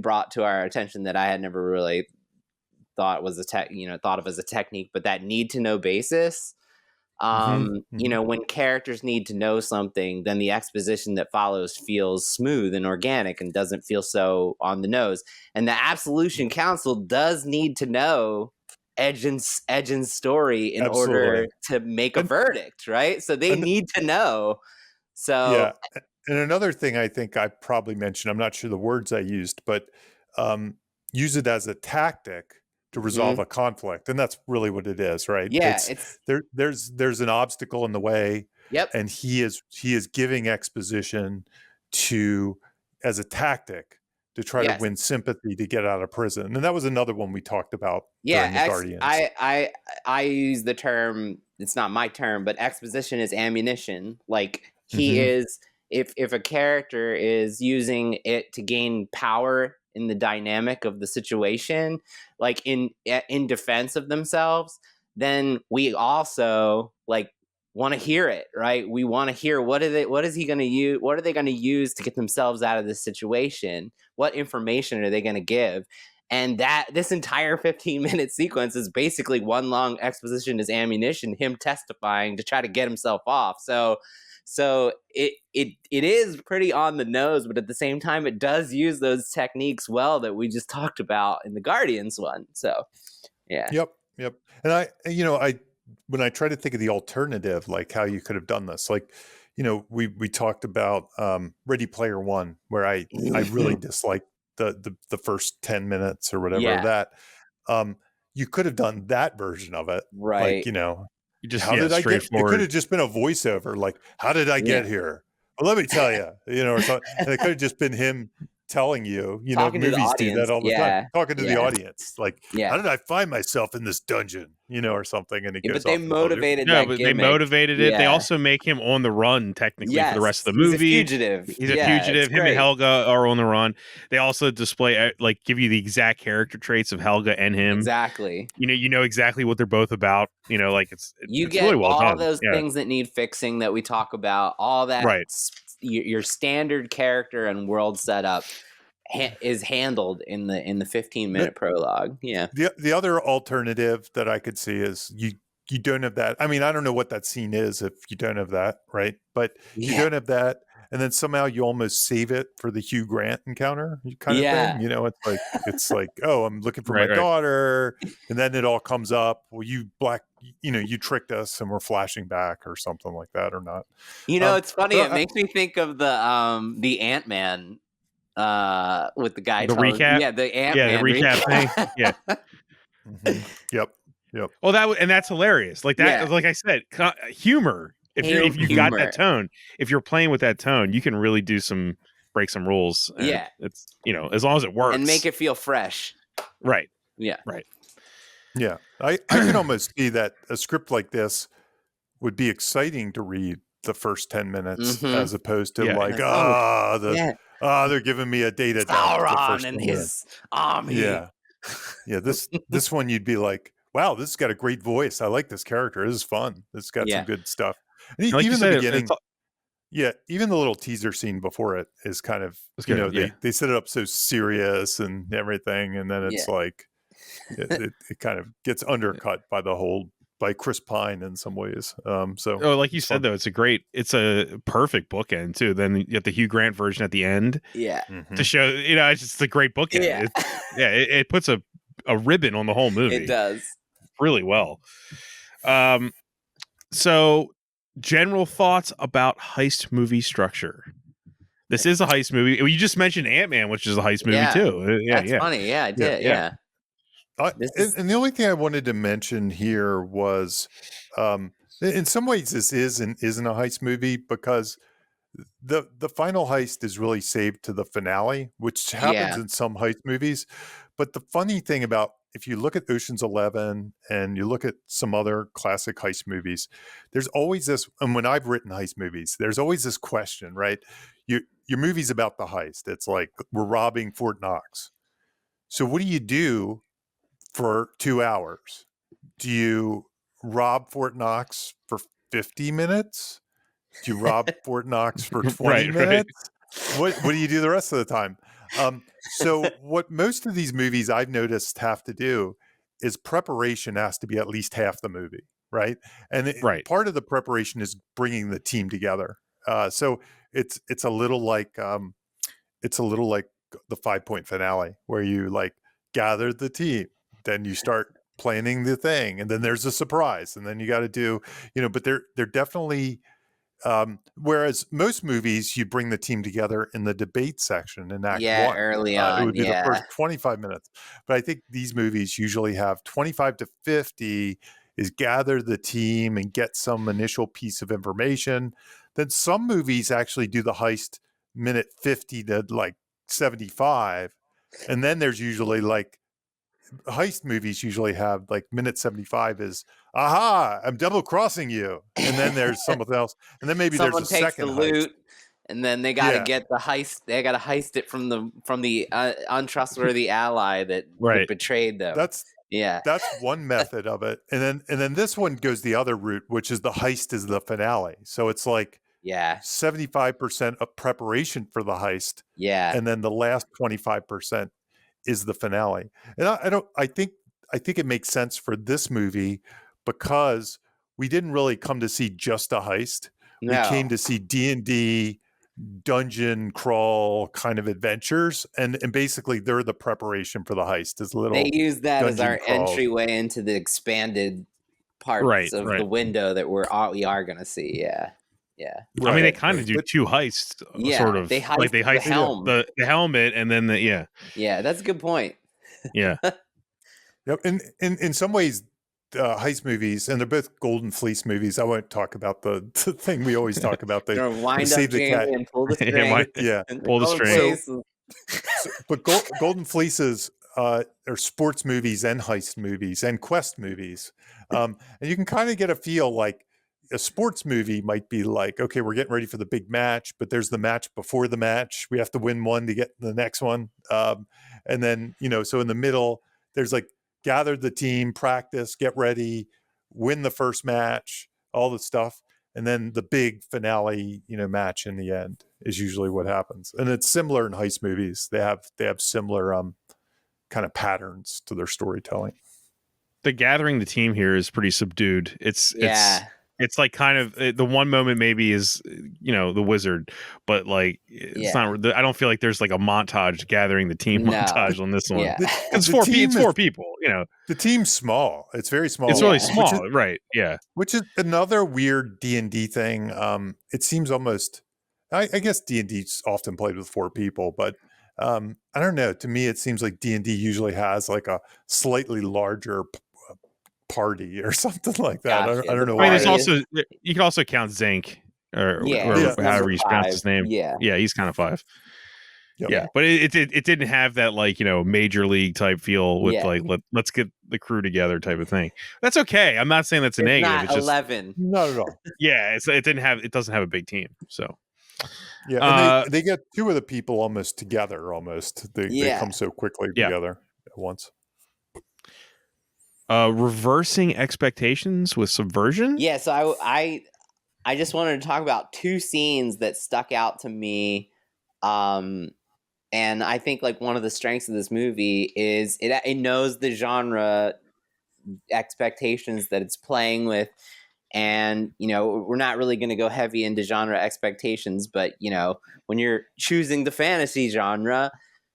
brought to our attention that I had never really thought was thought of as a technique, but that need to know basis. When characters need to know something, then the exposition that follows feels smooth and organic and doesn't feel so on the nose. And the Absolution Council does need to know Edgin's story in order to make a verdict, right? So they need to know. So yeah. And another thing I think I probably mentioned, I'm not sure the words I used, but use it as a tactic to resolve a conflict. And that's really what it is, right? Yeah, there's an obstacle in the way. Yep. And he is giving exposition as a tactic to try to win sympathy to get out of prison. And that was another one we talked about during the Guardians. I use the term, it's not my term, but exposition is ammunition. Like he is, if a character is using it to gain power in the dynamic of the situation, like in defense of themselves, then we also want to hear it, right? We want to hear what is he going to use? What are they going to use to get themselves out of this situation? What information are they going to give? And this entire 15-minute sequence is basically one long exposition as ammunition, him testifying to try to get himself off. So it is pretty on the nose, but at the same time, it does use those techniques well that we just talked about in the Guardians one. So, yeah. Yep. And I when I try to think of the alternative, like how you could have done this, like, we talked about Ready Player One, where I really disliked the first 10 minutes or whatever of that. You could have done that version of it. Right. Like, you just, how did I get, it straightforward. could have just been a voiceover. Like, how did I get here? Well, let me tell you, or something. And it could have just been him telling you, talking movies do that all the time, talking to the audience. Like, how did I find myself in this dungeon, or something? And it goes, but they motivated they motivated it. They also make him on the run technically for the rest of the movie. He's a fugitive. He's a fugitive. Him and Helga are on the run. They also display, give you the exact character traits of Helga and him. Exactly. You know exactly what they're both about. It's get really well all done. Those things that need fixing that we talk about. All that, right? Your standard character and world setup is handled in the 15-minute prologue. Yeah. The other alternative that I could see is you don't have that. I mean, I don't know what that scene is if you don't have that, right? But you don't have that, and then somehow you almost save it for the Hugh Grant encounter kind of thing. It's like, oh, I'm looking for my daughter, and then it all comes up. Well, you tricked us, and we're flashing back or something like that, or not. It's funny. It makes me think of the Ant-Man. With the guy the recap, the Ant-Man the recap thing, Yep. Well, that's hilarious. Like that, like I said, humor. If you've got that tone, if you're playing with that tone, you can really break some rules. And it's as long as it works and make it feel fresh. Right. Yeah. Right. Yeah, I can almost see that a script like this would be exciting to read the first 10 minutes as opposed to they're giving me a data dump. Sauron and his army. Yeah. This one you'd be like, wow, this has got a great voice. I like this character. This is fun. It's got some good stuff. And like even the beginning, even the little teaser scene before it is kind of, they set it up so serious and everything, and then it's like it kind of gets undercut by Chris Pine in some ways. Like you said, though, it's a perfect bookend too. Then you get the Hugh Grant version at the end, to show, it's just a great bookend. It puts a ribbon on the whole movie. It does really well. So general thoughts about heist movie structure. This is a heist movie. You just mentioned Ant-Man, which is a heist movie too. That's funny. Yeah, I did. Yeah. And the only thing I wanted to mention here was, in some ways, this isn't a heist movie because the final heist is really saved to the finale, which happens in some heist movies. But the funny thing about, if you look at Ocean's 11 and you look at some other classic heist movies, there's always this, and when I've written heist movies, there's always this question, right? Your movie's about the heist. It's like, we're robbing Fort Knox. So what do you do for 2 hours? Do you rob Fort Knox for 50 minutes? Do you rob Fort Knox for 20 minutes? What do you do the rest of the time? So what most of these movies I've noticed have to do is preparation has to be at least half the movie, right? And Right. part of the preparation is bringing the team together. So it's a little like the 5 point finale where you like gather the team, then you start planning the thing, and then there's a surprise, and then you got to do, but they're definitely whereas most movies, you bring the team together in the debate section in Act Yeah, One. early It on. would be the Yeah. first 25 minutes. But I think these movies usually have 25 to 50 is gather the team and get some initial piece of information. Then some movies actually do the heist minute 50 to like 75. And then there's usually like heist movies usually have like minute 75 is aha, I'm double crossing you, and then there's something else, and then maybe there's a Someone takes the second heist. loot, and then they got to Yeah, get the heist. They got to heist it from the untrustworthy ally that Right. betrayed them. that's Yeah. one method of it, and then this one goes the other route, which is the heist is the finale. So it's like Yeah. 75% of preparation for the heist, Yeah. and then the last 25% is the finale. And I think it makes sense for this movie because we didn't really come to see just a heist. We came No. to see D&D dungeon crawl kind of adventures, and basically they're the preparation for the heist. Is They little use that as dungeon our crawls. entryway into the expanded parts Right. of the Right. window that we are going to see. Yeah. Yeah. I mean, they Right, kind of right. do But two heists, Yeah. sort of They like heist they the heist they do. helm. the helmet, and then yeah, Yeah, that's a good point. yeah, Yep. In some ways, heist movies, and they're both Golden Fleece movies. I won't talk about the thing we always talk about. You're gonna The wind up Save the Jamie Cat. and pull the yeah. string. Yeah. And Pull the Golden string. Fleece is- But Golden Fleeces are sports movies and heist movies and quest movies. And you can kind of get a feel like a sports movie might be like, okay, we're getting ready for the big match, but there's the match before the match. We have to win one to get the next one. And then, so in the middle, there's like gather the team, practice, get ready, win the first match, all the stuff. And then the big finale, match in the end is usually what happens. And it's similar in heist movies. They have similar kind of patterns to their storytelling. The gathering the team here is pretty subdued. It's like kind of the one moment maybe is the wizard, but like it's not. I don't feel like there's like a montage gathering the team montage on this one. Yeah. It's four people. The team's small. It's very small. It's really small, right? Yeah. Which is another weird D&D thing. It seems almost, I guess D&D's often played with 4 people, but I don't know. To me, it seems like D&D usually has like a slightly larger party or something like that. Gotcha. I don't know I mean, why. there's also you can also count Zank or however you pronounce his name. Yeah, he's kind of 5. Yep. Yeah, but it didn't have that like major league type feel with like let's get the crew together type of thing. That's okay. I'm not saying that's a negative. Not it's just 11. Not at all. Yeah, it doesn't have a big team. So yeah, and they get 2 of the people almost together. Almost they come so quickly together at once. Reversing expectations with subversion. Yeah, so I just wanted to talk about 2 scenes that stuck out to me. And I think like one of the strengths of this movie is it knows the genre expectations that it's playing with. And, we're not really going to go heavy into genre expectations, but, when you're choosing the fantasy genre,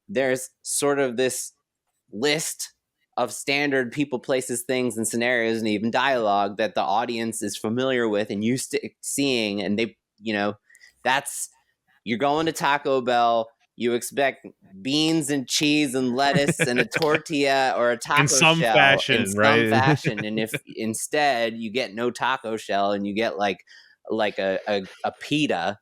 there's sort of this list of standard people, places, things, and scenarios, and even dialogue that the audience is familiar with and used to seeing. And they, that's, you're going to Taco Bell, you expect beans and cheese and lettuce and a tortilla or a taco in some shell fashion, in some right? fashion. And if instead you get no taco shell and you get like a pita,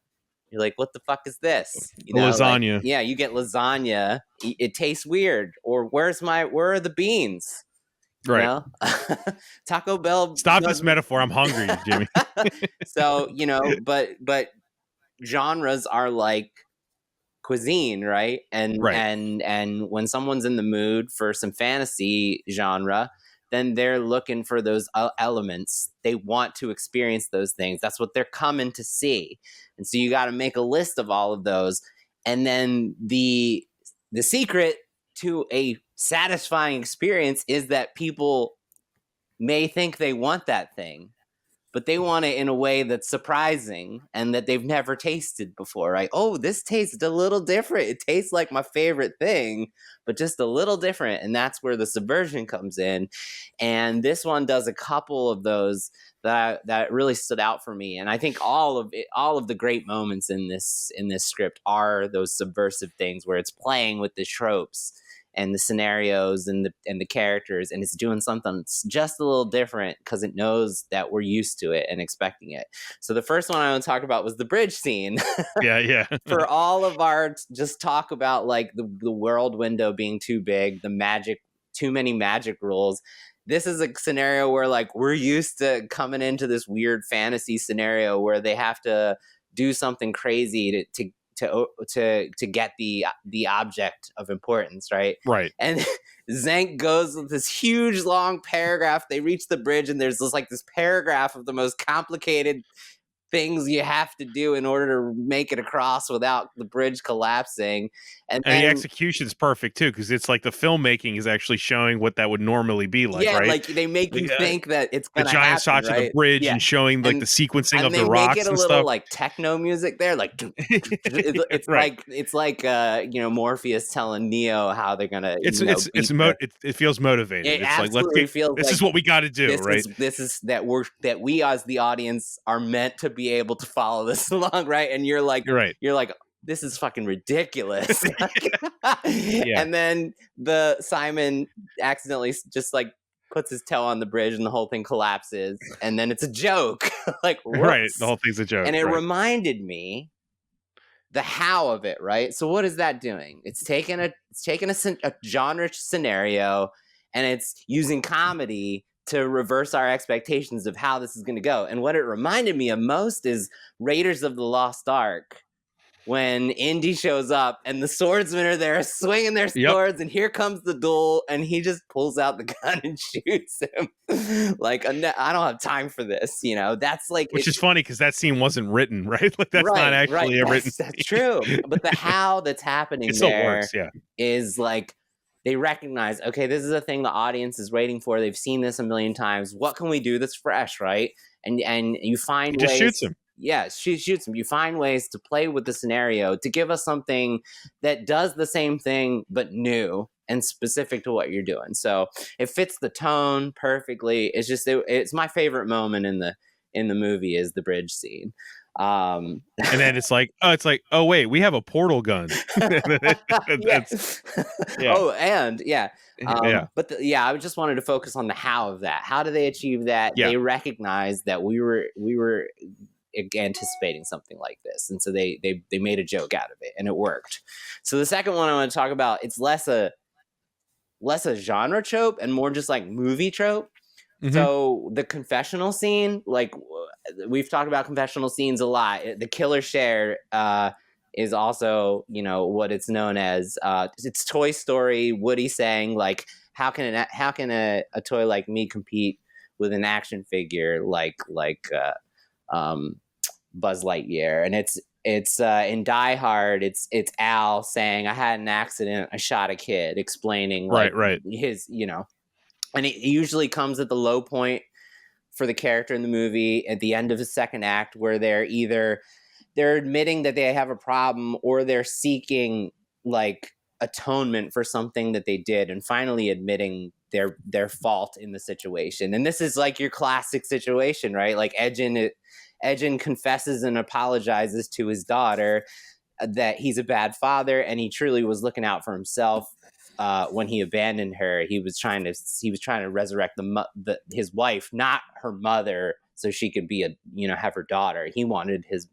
you're like, what the fuck is this? Lasagna. Like, you get lasagna. It tastes weird. Or where are the beans? Right. Taco Bell. Stop this metaphor. I'm hungry, Jimmy. So, but genres are like cuisine, right? And when someone's in the mood for some fantasy genre, then they're looking for those elements. They want to experience those things. That's what they're coming to see. And so you got to make a list of all of those. And then the secret to a satisfying experience is that people may think they want that thing, but they want it in a way that's surprising and that they've never tasted before, right? Oh, this tastes a little different. It tastes like my favorite thing, but just a little different. And that's where the subversion comes in. And this one does a couple of those that really stood out for me. And I think all of the great moments in this script are those subversive things where it's playing with the tropes and the scenarios and the characters, and it's doing something that's just a little different because it knows that we're used to it and expecting it. So the first one I want to talk about was the bridge scene. Yeah. For all of our just talk about like the world window being too big, the magic, too many magic rules. This is a scenario where like we're used to coming into this weird fantasy scenario where they have to do something crazy to get the object of importance, right? Right. And Zank goes with this huge long paragraph. They reach the bridge, and there's this paragraph of the most complicated things you have to do in order to make it across without the bridge collapsing. And the execution's perfect too, because it's like the filmmaking is actually showing what that would normally be like, right? Like they make you think that it's the gonna giant happen, shots right? of the bridge and showing like the sequencing of the rocks they make it a and little stuff. like techno music there, like it's right. like Morpheus telling Neo how they're gonna. It feels motivated. It It's absolutely like feels. This like is what we got to do, right? This is that we as the audience are meant to be able to follow this along, right? And you're like, this is fucking ridiculous. Yeah. And then the Simon accidentally just like puts his toe on the bridge and the whole thing collapses, and then it's a joke. Like, whoops. Right, the whole thing's a joke. And it reminded me the how of it, right? So what is that doing? It's taking a genre scenario and it's using comedy to reverse our expectations of how this is going to go. And what it reminded me of most is Raiders of the Lost Ark, when Indy shows up and the swordsmen are there swinging their swords, and here comes the duel, and he just pulls out the gun and shoots him. Like, I don't have time for this, That's like, which is funny because that scene wasn't written, right? Like that's not actually a written. That's true. But the how that's happening there is like they recognize, okay, this is a thing the audience is waiting for. They've seen this a million times. What can we do that's fresh, right? And you find ways. Just shoots him. Yeah, she shoots him. You find ways to play with the scenario to give us something that does the same thing but new and specific to what you're doing. So it fits the tone perfectly. It's just it's my favorite moment in the movie is the bridge scene. And then it's like, oh wait, we have a portal gun. Oh, and but I just wanted to focus on the how of that. How do they achieve that? Yeah. They recognize that we were anticipating something like this, and so they made a joke out of it, and it worked. So the second one I want to talk about, it's less a genre trope and more just like movie trope. Mm-hmm. So the confessional scene, like we've talked about confessional scenes a lot. The killer share is also, what it's known as. It's Toy Story. Woody saying like, how can a toy like me compete with an action figure like Buzz Lightyear? And it's in Die Hard, it's Al saying, I had an accident, I shot a kid, explaining like his, and it usually comes at the low point for the character in the movie at the end of the second act, where they're admitting that they have a problem, or they're seeking like atonement for something that they did, and finally admitting their fault in the situation. And this is like your classic situation, right? Like Edgen confesses and apologizes to his daughter that he's a bad father, and he truly was looking out for himself when he abandoned her. He was trying to resurrect his wife, not her mother, so she could be have her daughter. He wanted his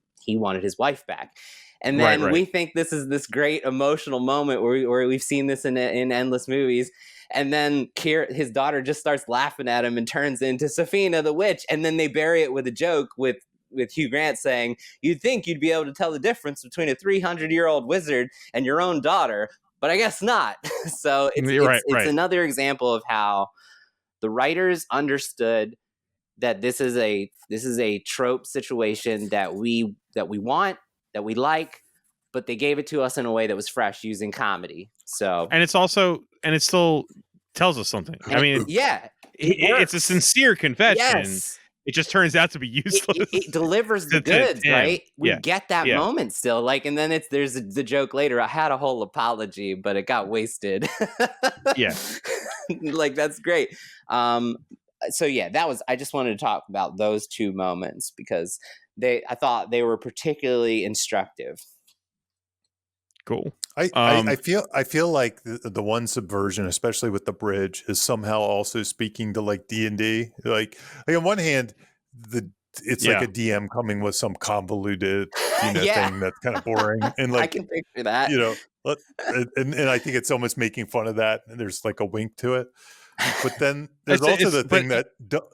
wife back. And then we think this is this great emotional moment where we've seen this in endless movies. And then his daughter just starts laughing at him and turns into Safina the witch. And then they bury it with a joke with Hugh Grant saying, you'd think you'd be able to tell the difference between a 300-year-old wizard and your own daughter, but I guess not. So it's another example of how the writers understood that this is a trope situation that we want, that we like, but they gave it to us in a way that was fresh using comedy. So, and it still tells us something. I mean, it's a sincere confession. Yes. It just turns out to be useless. It delivers the to goods, him. right? We Yeah. get that Yeah. moment still. Like, and then there's the joke later. I had a whole apology, but it got wasted. Yeah. Like, that's great. So yeah, I just wanted to talk about those two moments because I thought they were particularly instructive. Cool. I feel like the one subversion, especially with the bridge, is somehow also speaking to like D&D. Like on one hand, it's like a DM coming with some convoluted thing that's kind of boring, and like I can picture that. And I think it's almost making fun of that, and there's like a wink to it. But then there's also the thing that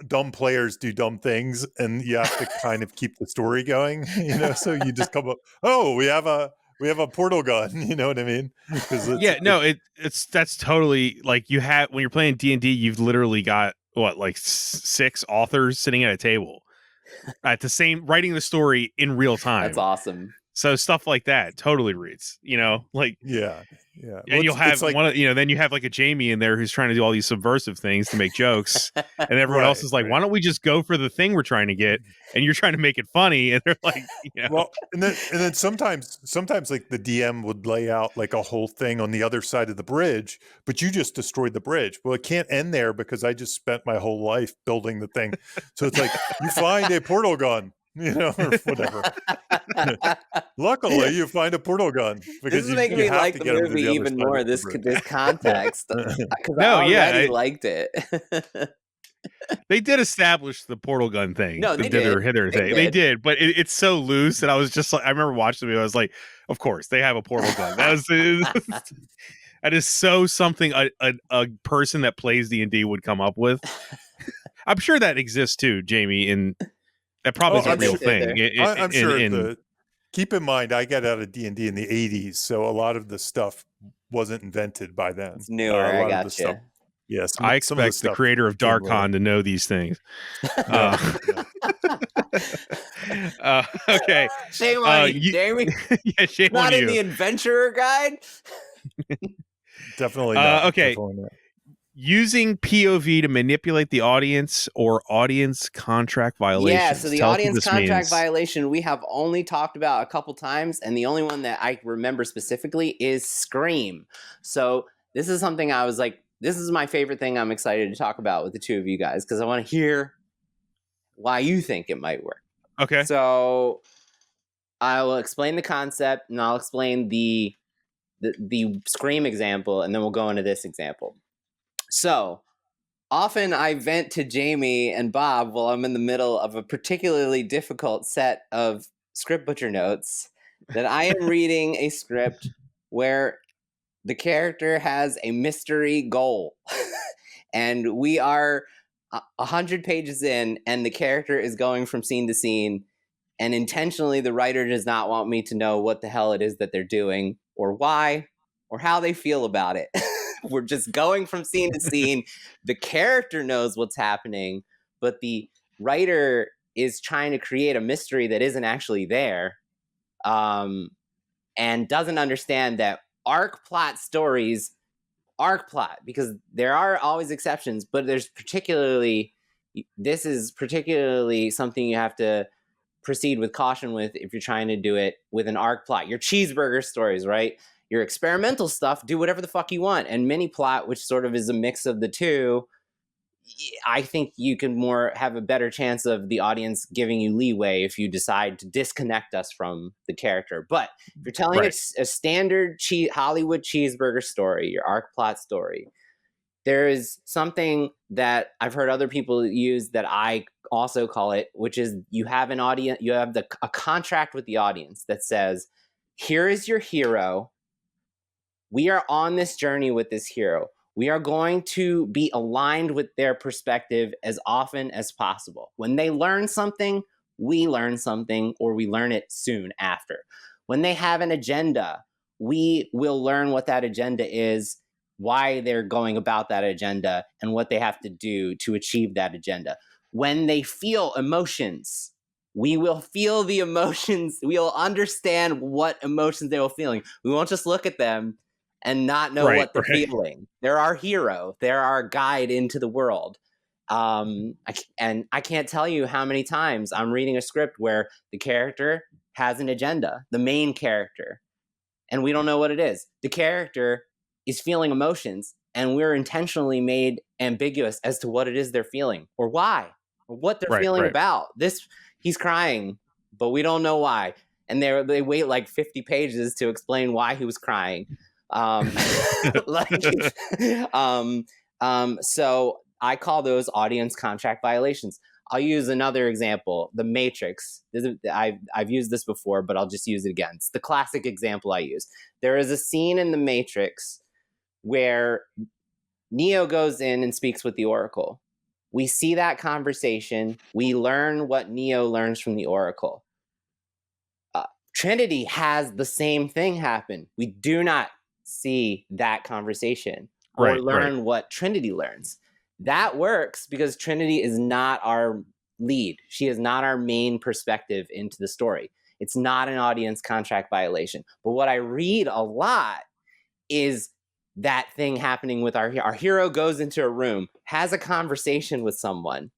dumb players do dumb things, and you have to kind of keep the story going. So you just come up, oh, we have a portal gun. You know what I mean? That's totally like when you're playing D&D, you've literally got like 6 authors sitting at a table at the same writing the story in real time. That's awesome. So stuff like that totally reads, like yeah. And you'll have then you have like a Jamie in there who's trying to do all these subversive things to make jokes, and everyone else is like, why don't we just go for the thing we're trying to get? And you're trying to make it funny, and they're like, Well, and then sometimes like the DM would lay out like a whole thing on the other side of the bridge, but you just destroyed the bridge. Well, it can't end there because I just spent my whole life building the thing. So it's like you find a portal gun. Or whatever. Luckily, you find a portal gun because this is making me like the movie even more. This context because I already liked it. They did establish the portal gun thing. No, they did. They did, but it's so loose, and I was just like, I remember watching the movie. I was like, of course they have a portal gun. That is so something a person that plays D&D would come up with. I'm sure that exists too, Jamie. And that probably is a real thing. I'm sure. Keep in mind, I got out of D&D in the 80s, so a lot of the stuff wasn't invented by then. It's newer. I got you. Yes, I expect the creator of Darkon to know these things. Okay. Shame on you, Jamie. Yeah, shame not on you. Not in the Adventurer Guide. Definitely not. Okay. Definitely not. Using POV to manipulate the audience or audience contract violations. Yeah, so the audience contract violation we have only talked about a couple times, and the only one that I remember specifically is Scream. So this is something I was like, this is my favorite thing I'm excited to talk about with the two of you guys, because I want to hear why you think it might work. Okay. So I will explain the concept, and I'll explain the Scream example, and then we'll go into this example. So often I vent to Jamie and Bob while I'm in the middle of a particularly difficult set of script butcher notes that I am reading a script where the character has a mystery goal and we are 100 pages in and the character is going from scene to scene, and intentionally the writer does not want me to know what the hell it is that they're doing or why or how they feel about it. We're just going from scene to scene. The character knows what's happening, but the writer is trying to create a mystery that isn't actually there, and doesn't understand that arc plot, because there are always exceptions, but this is particularly something you have to proceed with caution with if you're trying to do it with an arc plot. Your cheeseburger stories, right? Your experimental stuff, do whatever the fuck you want. And mini plot, which sort of is a mix of the two, I think you can have a better chance of the audience giving you leeway if you decide to disconnect us from the character. But if you're telling a standard Hollywood cheeseburger story, your arc plot story, there is something that I've heard other people use that I also call it, which is you have an audience, you have a contract with the audience that says, here is your hero. We are on this journey with this hero. We are going to be aligned with their perspective as often as possible. When they learn something, we learn something, or we learn it soon after. When they have an agenda, we will learn what that agenda is, why they're going about that agenda, and what they have to do to achieve that agenda. When they feel emotions, we will feel the emotions. We'll understand what emotions they were feeling. We won't just look at them and not know what they're feeling. They're our hero. They're our guide into the world. And I can't tell you how many times I'm reading a script where the character has an agenda, the main character, and we don't know what it is. The character is feeling emotions, and we're intentionally made ambiguous as to what it is they're feeling or why or what they're feeling about. He's crying, but we don't know why. And they wait like 50 pages to explain why he was crying. So I call those audience contract violations. I'll use another example, The Matrix. I've used this before, but I'll just use it again. It's the classic example I use. There is a scene in The Matrix where Neo goes in and speaks with the Oracle. We see that conversation. We learn what Neo learns from the Oracle. Trinity has the same thing happen. We do not see that conversation or learn what Trinity learns. That works because Trinity is not our lead. She is not our main perspective into the story. It's not an audience contract violation. But what I read a lot is that thing happening with our hero goes into a room, has a conversation with someone.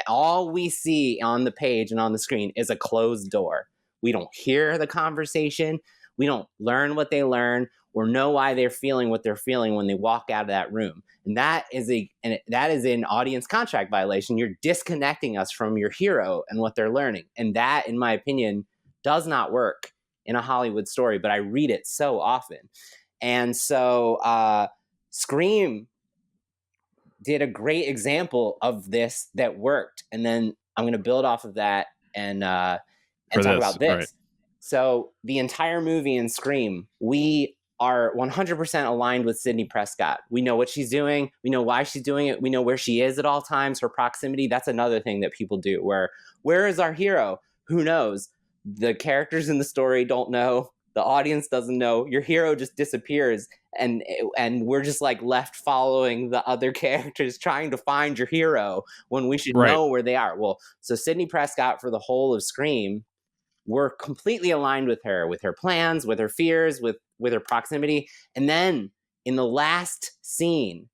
All we see on the page and on the screen is a closed door. We don't hear the conversation. We don't learn what they learn or know why they're feeling what they're feeling when they walk out of that room. And that is an audience contract violation. You're disconnecting us from your hero and what they're learning. And that, in my opinion, does not work in a Hollywood story, but I read it so often. And so Scream did a great example of this that worked. And then I'm going to build off of that and talk about this. Right. So the entire movie in Scream, we are 100% aligned with Sidney Prescott. We know what she's doing. We know why she's doing it. We know where she is at all times, her proximity. That's another thing that people do, where is our hero? Who knows? The characters in the story don't know. The audience doesn't know. Your hero just disappears, and we're just like left following the other characters trying to find your hero when we should know where they are. Well, so Sidney Prescott for the whole of Scream, we're completely aligned with her plans, with her fears, with her proximity. And then in the last scene,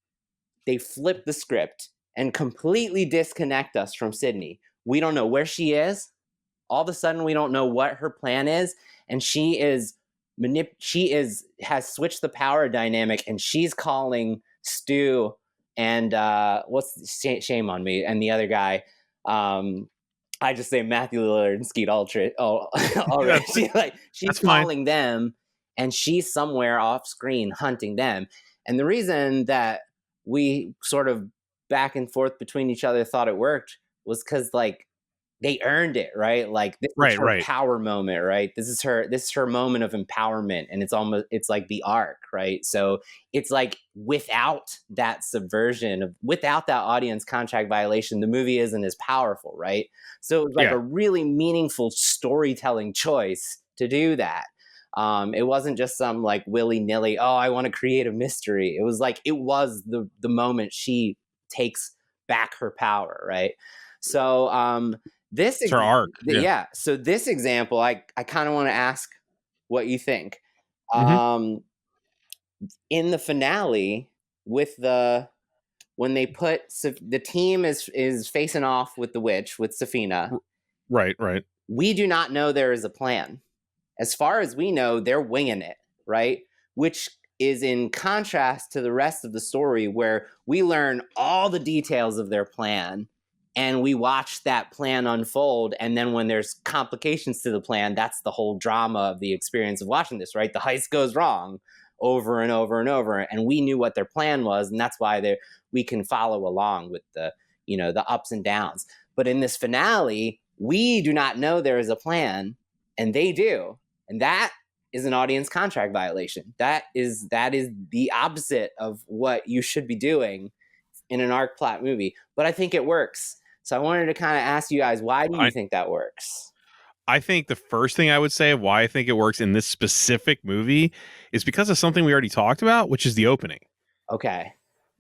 they flip the script and completely disconnect us from Sidney. We don't know where she is. All of a sudden, we don't know what her plan is. And she has switched the power dynamic, and she's calling Stu and shame on me, and the other guy. I just say Matthew Lillard and Skeet Ulrich. She's calling them, and she's somewhere off screen hunting them. And the reason that we sort of back and forth between each other thought it worked was because like they earned it, right? Like this is her power moment, right? This is her moment of empowerment, and it's like the arc, right? So it's like without that subversion, without that audience contract violation, the movie isn't as powerful, right? So it was like a really meaningful storytelling choice to do that. It wasn't just some like willy-nilly, oh, I want to create a mystery. It was like, it was the moment she takes back her power, right? So this is her arc. So this example, I kind of want to ask what you think. In the finale, when they put the team is facing off with the witch, with Safina. Right. We do not know there is a plan. As far as we know, they're winging it, right? Which is in contrast to the rest of the story, where we learn all the details of their plan and we watch that plan unfold. And then when there's complications to the plan, that's the whole drama of the experience of watching this, right? The heist goes wrong over and over and over. And we knew what their plan was. And that's why we can follow along with the ups and downs. But in this finale, we do not know there is a plan, and they do. And that is an audience contract violation. That is the opposite of what you should be doing in an arc plot movie. But I think it works. So I wanted to kind of ask you guys, why do you think that works? I think the first thing I would say of why I think it works in this specific movie is because of something we already talked about, which is the opening. Okay.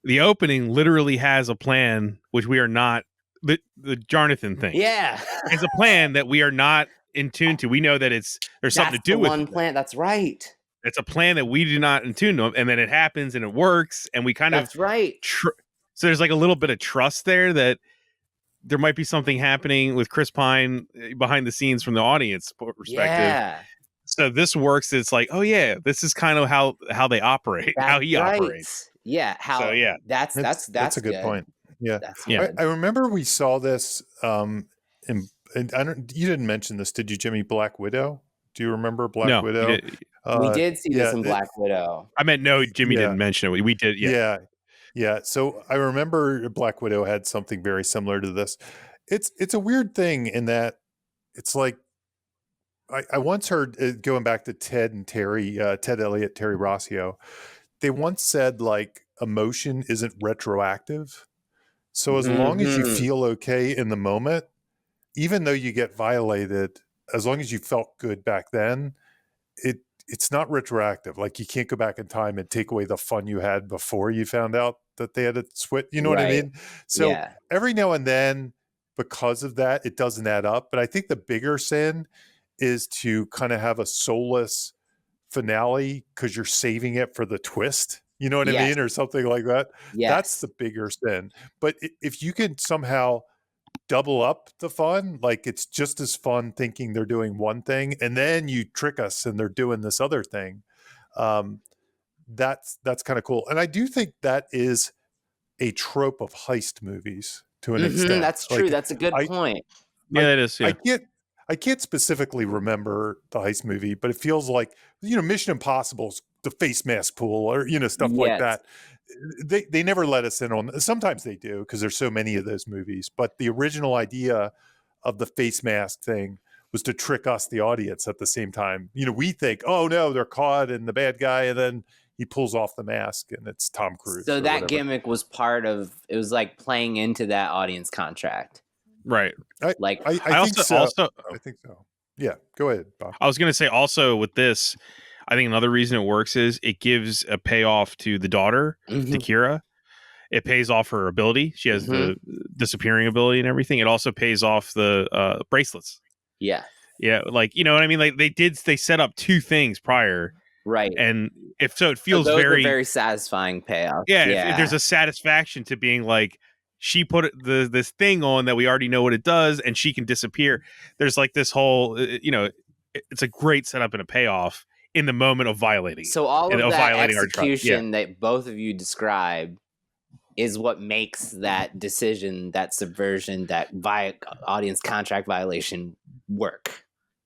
The opening literally has a plan, which we are not the Jonathan thing. Yeah. It's a plan that we are not in tune to. We know that there's something to do the with one it. plan. That's right. It's a plan that we do not in tune to, and then it happens and it works, and we kind That's of right. so there's like a little bit of trust there that there might be something happening with Chris Pine behind the scenes from the audience perspective. Yeah. So this works. It's like, oh yeah, this is kind of how they operate, how he operates. Yeah. How? So yeah, That's a good point. Yeah, That's Yeah. good. I remember we saw this. And I don't. You didn't mention this, did you, Jimmy? Black Widow. Do you remember Black no, Widow? We did see this yeah, in Black Widow. I meant no. Jimmy Yeah. didn't mention it. We did. Yeah. Yeah. So I remember Black Widow had something very similar to this. It's a weird thing in that it's like I once heard, going back to Ted and Terry, Ted Elliott, Terry Rossio, they once said like emotion isn't retroactive. So as long as you Mhm. feel okay in the moment, even though you get violated, as long as you felt good back then, it's not retroactive. Like you can't go back in time and take away the fun you had before you found out that they had a switch. You know what I Right. mean? So Yeah. every now and then, because of that, it doesn't add up. But I think the bigger sin is to kind of have a soulless finale because you're saving it for the twist. You know what I Yes. mean? Or something like that. Yes. That's the bigger sin. But if you can somehow double up the fun, like it's just as fun thinking they're doing one thing and then you trick us and they're doing this other thing, that's kind of cool. And I do think that is a trope of heist movies to an extent. That's true. Like, That's a good point. Yeah, that is. Yeah. I can't specifically remember the heist movie, but it feels like, Mission Impossible's the face mask pool or, stuff like Yes. that. They never let us in on. Sometimes they do because there's so many of those movies. But the original idea of the face mask thing was to trick us, the audience, at the same time. We think, oh no, they're caught and the bad guy, and then he pulls off the mask and it's Tom Cruise. So or that whatever. gimmick was part of. It was like playing into that audience contract. Right. I think so. I think so. Yeah, go ahead, Bob. I was going to say also with this, I think another reason it works is it gives a payoff to the daughter, to Kira. It pays off her ability. She has the disappearing ability and everything. It also pays off the bracelets. Yeah. Yeah. Like, you know what I mean? Like they set up two things prior. Right. And it feels those very, are very satisfying payoff. if there's a satisfaction to being like, she put this thing on that we already know what it does and she can disappear. There's like this whole, it's a great setup and a payoff in the moment of violating. So all of that violating execution that both of you described is what makes that decision, that subversion, that audience contract violation work.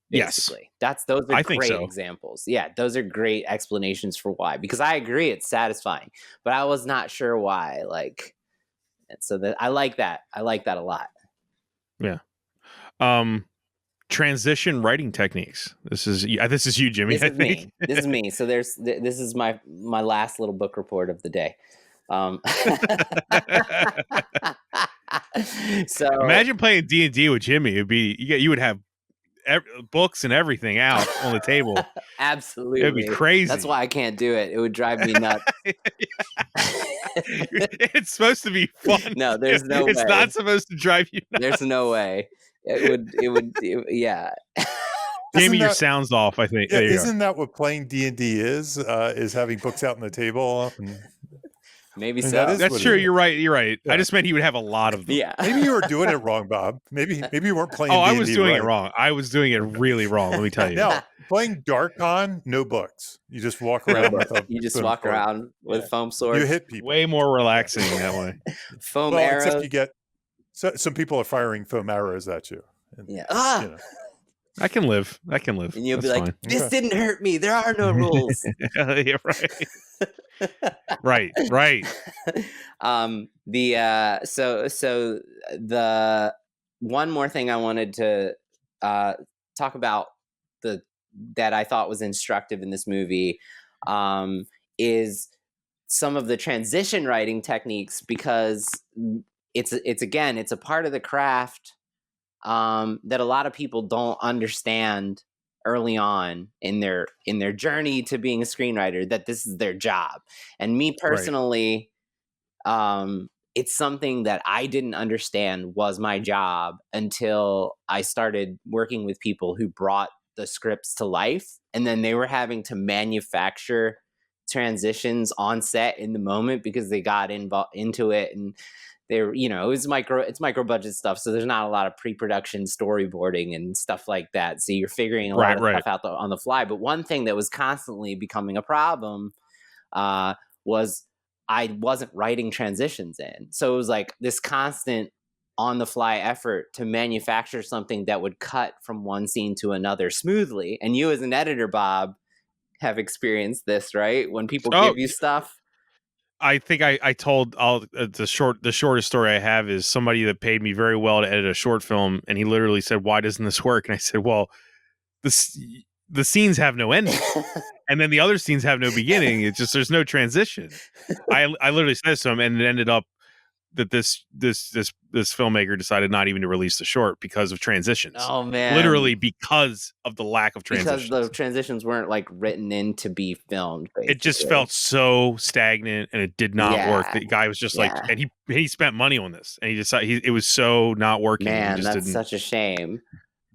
Basically. Yes. Those are great examples. Yeah, those are great explanations for why. Because I agree it's satisfying, but I was not sure why. Like, and so that I like that. I like that a lot. Yeah. Transition writing techniques. This is you, Jimmy. This is me. This is me. So this is my last little book report of the day. So imagine playing D&D with Jimmy. You would have books and everything out on the table. Absolutely, it'd be crazy. That's why I can't do it. It would drive me nuts. It's supposed to be fun. No, there's no way. It's not supposed to drive you nuts. There's no way. It would yeah. Jamie, your sound's off, I think. Yeah, isn't that what playing D&D is having books out on the table? Maybe so. That's true. You're right. Yeah. I just meant he would have a lot of them. Yeah. Maybe you were doing it wrong, Bob. Maybe you weren't playing D&D I was doing right. it wrong. I was doing it really wrong. Let me tell you. No, playing Darkon, no books. You just walk around with a You just foam walk sword. around with foam swords. You hit people. Way more relaxing that way. Foam arrows. Except you get some people are firing foam arrows at you. And, Yeah. I can live. And you'll That's be like, fine. this didn't hurt me. There are no rules. Yeah, right. Right. The one more thing I wanted to talk about that I thought was instructive in this movie is some of the transition writing techniques, because it's a part of the craft that a lot of people don't understand early on in their journey to being a screenwriter, that this is their job. And me personally, it's something that I didn't understand was my job until I started working with people who brought the scripts to life, and then they were having to manufacture transitions on set in the moment because they got into it, and they're, it's micro budget stuff, so there's not a lot of pre-production storyboarding and stuff like that, so you're figuring a lot of stuff out on the fly. But one thing that was constantly becoming a problem was I wasn't writing transitions in. So it was like this constant on the fly effort to manufacture something that would cut from one scene to another smoothly. And you as an editor, Bob, have experienced this, right? When people give you stuff. I think I told the shortest story I have is somebody that paid me very well to edit a short film, and he literally said, "Why doesn't this work?" And I said, "Well, the scenes have no ending, and then the other scenes have no beginning. It's just there's no transition." I literally said to him, and it ended up that this filmmaker decided not even to release the short because of transitions. Oh man! Literally because of the lack of transitions. Because the transitions weren't like written in to be filmed. Basically. It just felt so stagnant, and it did not work. The guy was just like, and he spent money on this, and he decided it was so not working. Man, he just that's such a shame.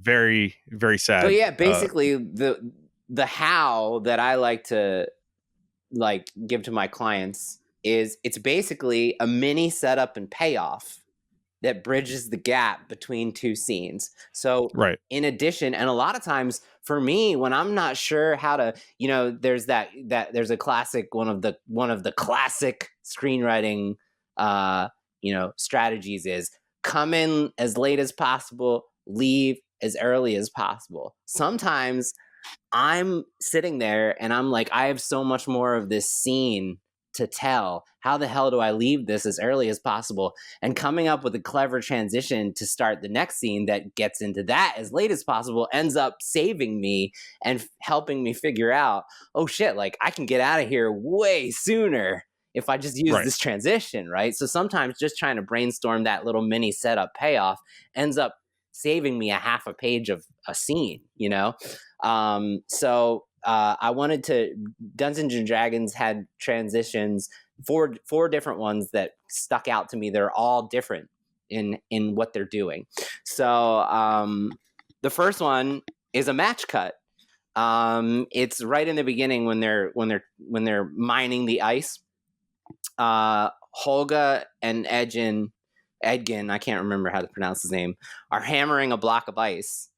Very, very sad. But yeah, basically the how that I like to give to my clients is it's basically a mini setup and payoff that bridges the gap between two scenes. So in addition, and a lot of times for me, when I'm not sure how to, there's there's a classic, one of the classic screenwriting, strategies is come in as late as possible, leave as early as possible. Sometimes I'm sitting there and I'm like, I have so much more of this scene to tell. How the hell do I leave this as early as possible? And coming up with a clever transition to start the next scene that gets into that as late as possible ends up saving me and helping me figure out, oh shit, like I can get out of here way sooner if I just use this transition, right? So sometimes just trying to brainstorm that little mini setup payoff ends up saving me a half a page of a scene, So I wanted to. Dungeons and Dragons had transitions, four different ones that stuck out to me. They're all different in what they're doing. So the first one is a match cut. It's right in the beginning when they're mining the ice. Holga and Edgin, I can't remember how to pronounce his name, are hammering a block of ice,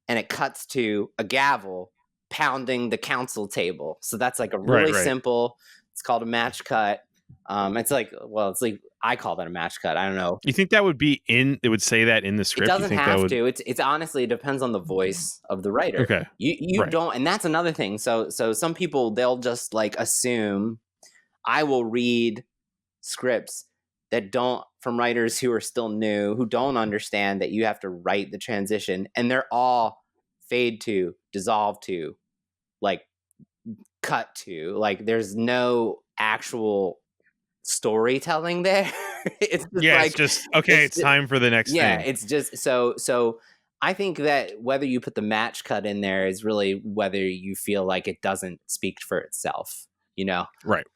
and it cuts to a gavel pounding the council table. So that's like a really simple, it's called a match cut. It's like I call that a match cut. I don't know. You think that would be it would say that in the script? It doesn't have to. It's honestly, it depends on the voice of the writer. Okay. You don't, and that's another thing. So some people, they'll just assume. I will read scripts that don't, from writers who are still new, who don't understand that you have to write the transition, and they're all fade to, dissolve to, cut to, there's no actual storytelling there. It's just it's time for the next thing. Yeah, it's just so I think that whether you put the match cut in there is really whether you feel like it doesn't speak for itself, Right.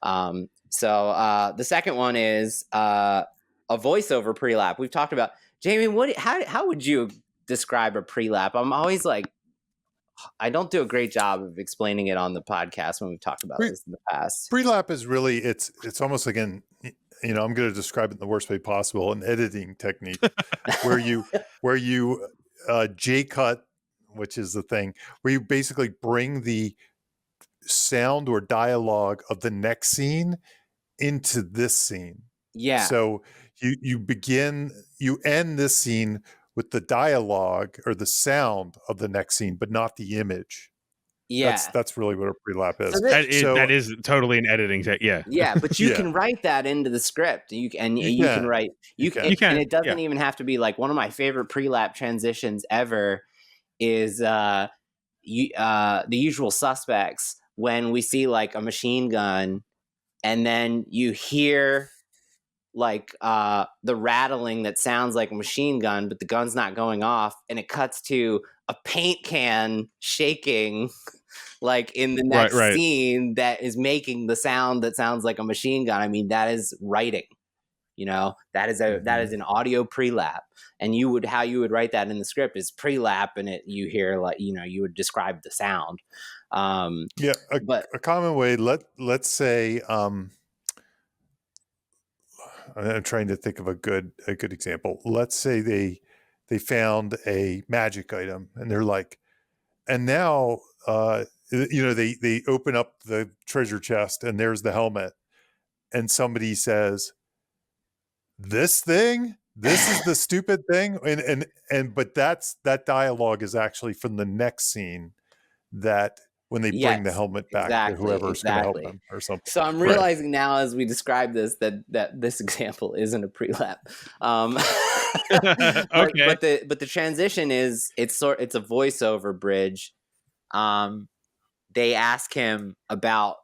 So the second one is a voiceover pre-lap. We've talked about, Jamie, how would you describe a pre-lap? I'm always I don't do a great job of explaining it on the podcast when we've talked about this in the past. Pre-lap is really, it's almost like I'm going to describe it in the worst way possible, an editing technique where you J-cut, which is the thing, where you basically bring the sound or dialogue of the next scene into this scene. Yeah. So you end this scene with the dialogue or the sound of the next scene, but not the image. Yeah. That's really what a pre-lap is. That is totally an editing yeah. Yeah, but you can write that into the script. You can write, and it doesn't even have to be one of my favorite pre-lap transitions ever is The Usual Suspects, when we see a machine gun and then you hear the rattling that sounds like a machine gun, but the gun's not going off, and it cuts to a paint can shaking in the next scene that is making the sound that sounds like a machine gun. I mean, that is writing. That is an audio pre-lap. And how you would write that in the script is pre-lap, and you hear you would describe the sound. But a common way, let's say, I'm trying to think of a good example. Let's say they found a magic item, and they're like, and now they open up the treasure chest, and there's the helmet, and somebody says, "This thing, this is the stupid thing," but that dialogue is actually from the next scene, that when they bring the helmet back to whoever's going to help them or something. So I'm realizing now, as we describe this, that this example isn't a pre-lap. Okay. But the transition is it's a voiceover bridge. They ask him about.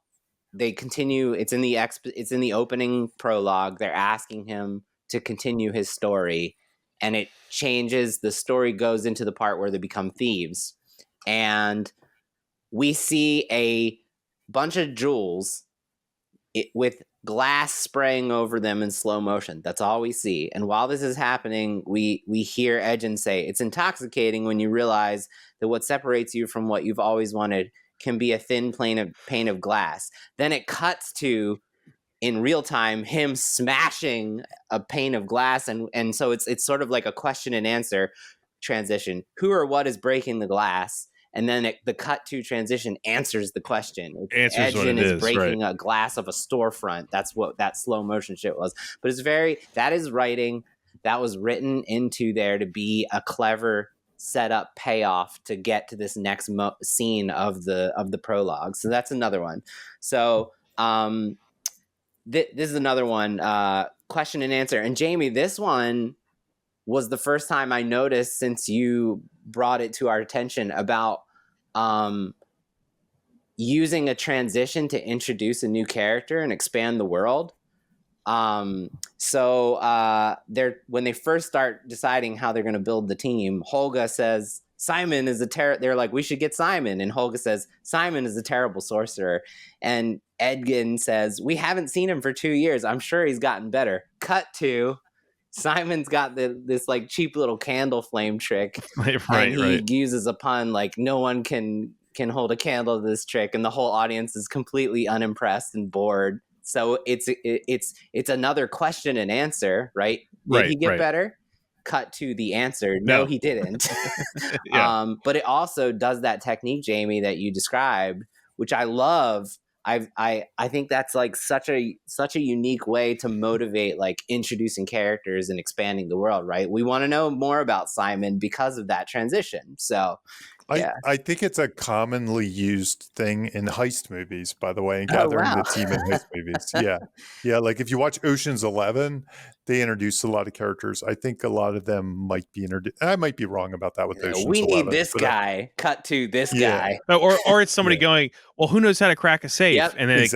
They continue. It's in the opening prologue. They're asking him to continue his story, and it changes. The story goes into the part where they become thieves, and we see a bunch of jewels with glass spraying over them in slow motion. That's all we see. And while this is happening, we hear Edgen say, "It's intoxicating when you realize that what separates you from what you've always wanted can be a thin pane of glass." Then it cuts to, in real time, him smashing a pane of glass. And so it's sort of like a question and answer transition. Who or what is breaking the glass? And then the cut to transition answers the question. Edgen is breaking a glass of a storefront. That's what that slow motion shit was. But that is writing that was written into there to be a clever setup payoff to get to this next scene of the prologue. So that's another one. So this is another one, question and answer. And Jamie, this one was the first time I noticed, since you brought it to our attention, about using a transition to introduce a new character and expand the world. So when they first start deciding how they're going to build the team, Holga says Simon is they're like, we should get Simon, and Holga says Simon is a terrible sorcerer, and Edgen says, we haven't seen him for 2 years. I'm sure he's gotten better. Cut to Simon's got this like cheap little candle flame trick, and he uses a pun like, no one can hold a candle to this trick, and the whole audience is completely unimpressed and bored. So it's another question and answer, right? Did he get better? Cut to the answer. No, he didn't. But it also does that technique, Jamie, that you described, which I love. I think that's like such a unique way to motivate, like, introducing characters and expanding the world, right? We want to know more about Simon because of that transition. So I think it's a commonly used thing in heist movies, by the way, and gathering the team in heist movies. Yeah. Like if you watch Ocean's 11, they introduce a lot of characters. I think a lot of them might be introduced. I might be wrong about that with Ocean's 11. We need this guy. Cut to this guy. Or it's somebody going, well, who knows how to crack a safe? Yep. And then it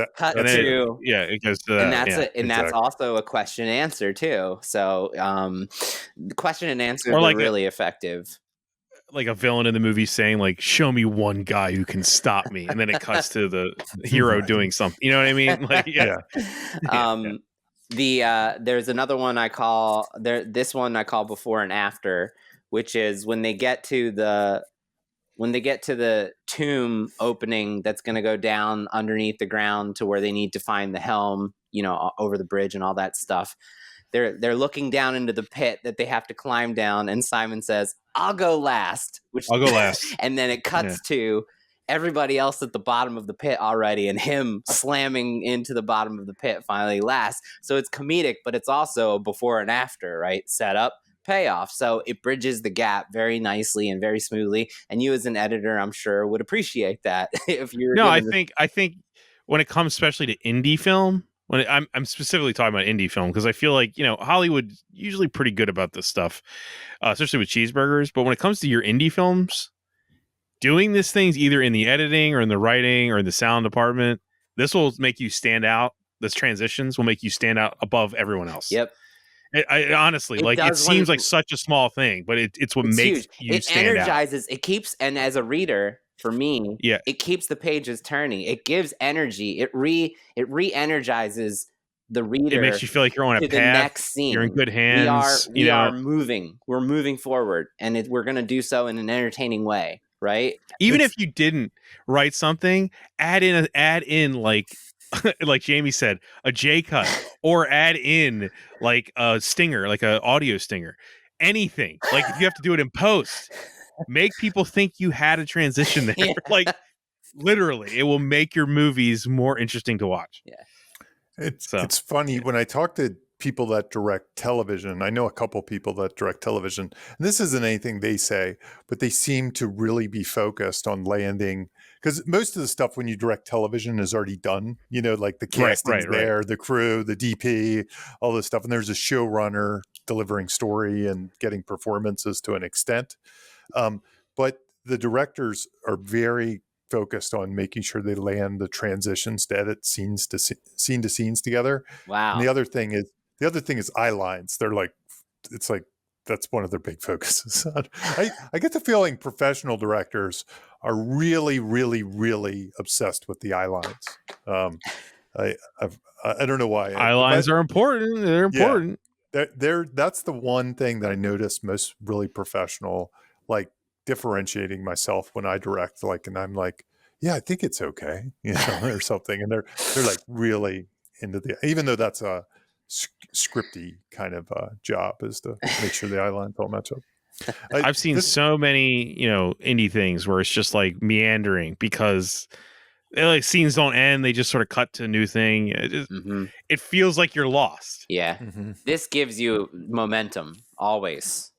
goes to that. And that's also a question and answer too. So the question and answer are like really effective. Like a villain in the movie saying, like, show me one guy who can stop me, and then it cuts to the hero doing something. You know what I mean? Like, there's another one I call this one I call before and after, which is when they get to the tomb opening that's going to go down underneath the ground to where they need to find the helm, over the bridge and all that stuff. They're looking down into the pit that they have to climb down, and Simon says, I'll go last. I'll go last. And then it cuts to everybody else at the bottom of the pit already, and him slamming into the bottom of the pit finally last. So it's comedic, but it's also before and after, right? Set up, payoff. So it bridges the gap very nicely and very smoothly. And you as an editor, I'm sure, would appreciate that. If you're I think when it comes especially to indie film, when I'm specifically talking about indie film, because I feel like, Hollywood's usually pretty good about this stuff, especially with cheeseburgers. But when it comes to your indie films, doing these things either in the editing or in the writing or in the sound department, this will make you stand out. This transitions will make you stand out above everyone else. Yep. I honestly, it seems like such a small thing, but it's what makes you stand out. It energizes. It keeps, and as a reader, for me, it keeps the pages turning. It gives energy. It re-energizes the It makes reader you feel like you're on a to the path. next scene. You're in good We hands. are moving. We're moving forward, and we're going to do so in an entertaining way, right? Even if you didn't write something, add in like like Jamie said, a J cut, or add in like a stinger, like a audio stinger. Anything. Like if you have to do it in post, make people think you had a transition there. Yeah. Like literally, it will make your movies more interesting to watch. Yeah. It's funny when I talk to people that direct television. I know a couple people that direct television, and this isn't anything they say, but they seem to really be focused on landing, because most of the stuff when you direct television is already done. You know, like the casting's right. there, the crew, the DP, all this stuff, and there's a showrunner delivering story and getting performances to an extent. But the directors are very focused on making sure they land the transitions to edit scenes to scene to scenes together. Wow. And the other thing is eye lines. They're like, it's like that's one of their big focuses. I get the feeling professional directors are really, really, really obsessed with the eye lines. I don't know why. Eye lines are important. They're important. That's the one thing that I notice most really professional, like differentiating myself when I direct, like, and I'm like, yeah, I think it's okay, you know, or something. And they're like really into even though that's a scripty kind of job, is to make sure the eye lines all match up. I've seen so many, indie things where it's just like meandering because like scenes don't end; they just sort of cut to a new thing. It feels like you're lost. Yeah, this gives you momentum always.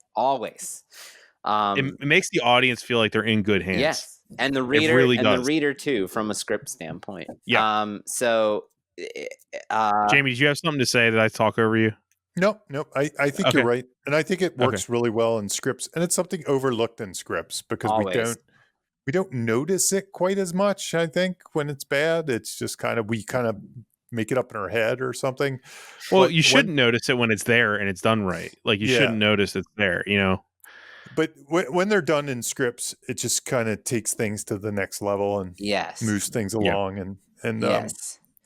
It makes the audience feel like they're in good hands. Yes, and the reader, really and does. the reader too, from a script standpoint. Yeah. So, Jamie, did you have something to say? Did I talk over you? Nope. I think you're right, and I think it works really well in scripts, and it's something overlooked in scripts because we don't notice it quite as much. I think when it's bad, it's just we kind of make it up in our head or something. Well, you shouldn't notice it when it's there and it's done right. Like you shouldn't notice it's there, But when they're done in scripts, it just kind of takes things to the next level and moves things along. And I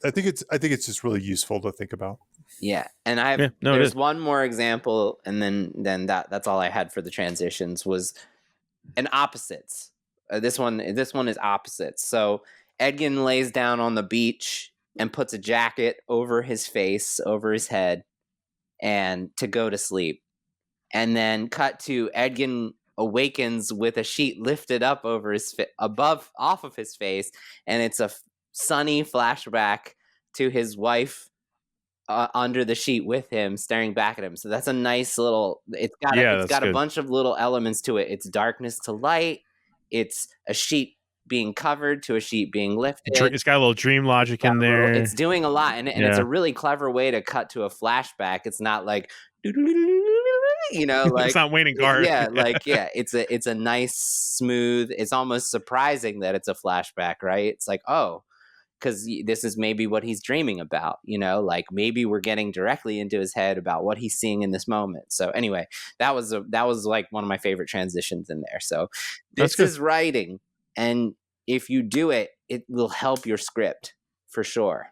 think it's just really useful to think about. Yeah, and there's one more example, and then that's all I had for the transitions was an opposites. This one is opposites. So Edgin lays down on the beach and puts a jacket over his face, over his head, and to go to sleep. And then cut to Edgin awakens with a sheet lifted up over his off of his face, and it's a sunny flashback to his wife under the sheet with him, staring back at him. So that's a nice little. It's got a bunch of little elements to it. It's darkness to light. It's a sheet being covered to a sheet being lifted. It's got a little dream logic in there. It's doing a lot, and it's a really clever way to cut to a flashback. It's not like, like it's not Wayne and Garth. It's a nice smooth. It's almost surprising that it's a flashback, right? It's like, oh, because this is maybe what he's dreaming about, like maybe we're getting directly into his head about what he's seeing in this moment. So anyway, that was like one of my favorite transitions in there. So this is writing, and if you do it, it will help your script for sure.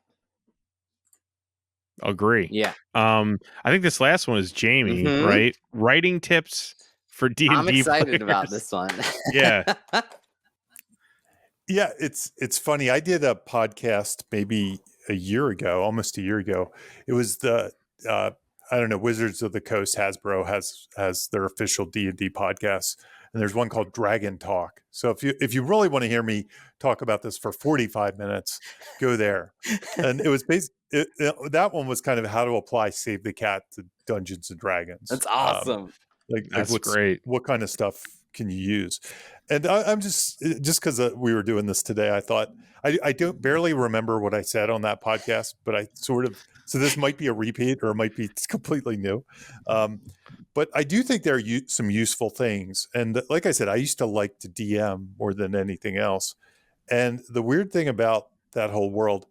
Agree. Yeah. I think this last one is Jamie, right? Writing tips for D&D I'm excited players. about this one. Yeah. Yeah, it's funny. I did a podcast maybe almost a year ago. It was the I don't know, Wizards of the Coast. Hasbro has their official D&D podcast, and there's one called Dragon Talk. So if you really want to hear me talk about this for 45 minutes, go there. And it was that one was kind of how to apply Save the Cat to Dungeons and Dragons. That's awesome. That's great. What kind of stuff can you use? And I'm just because we were doing this today, I thought I don't barely remember what I said on that podcast, but I so this might be a repeat or it might be completely new. But I do think there are some useful things. And like I said, I used to like to DM more than anything else. And the weird thing about that whole world,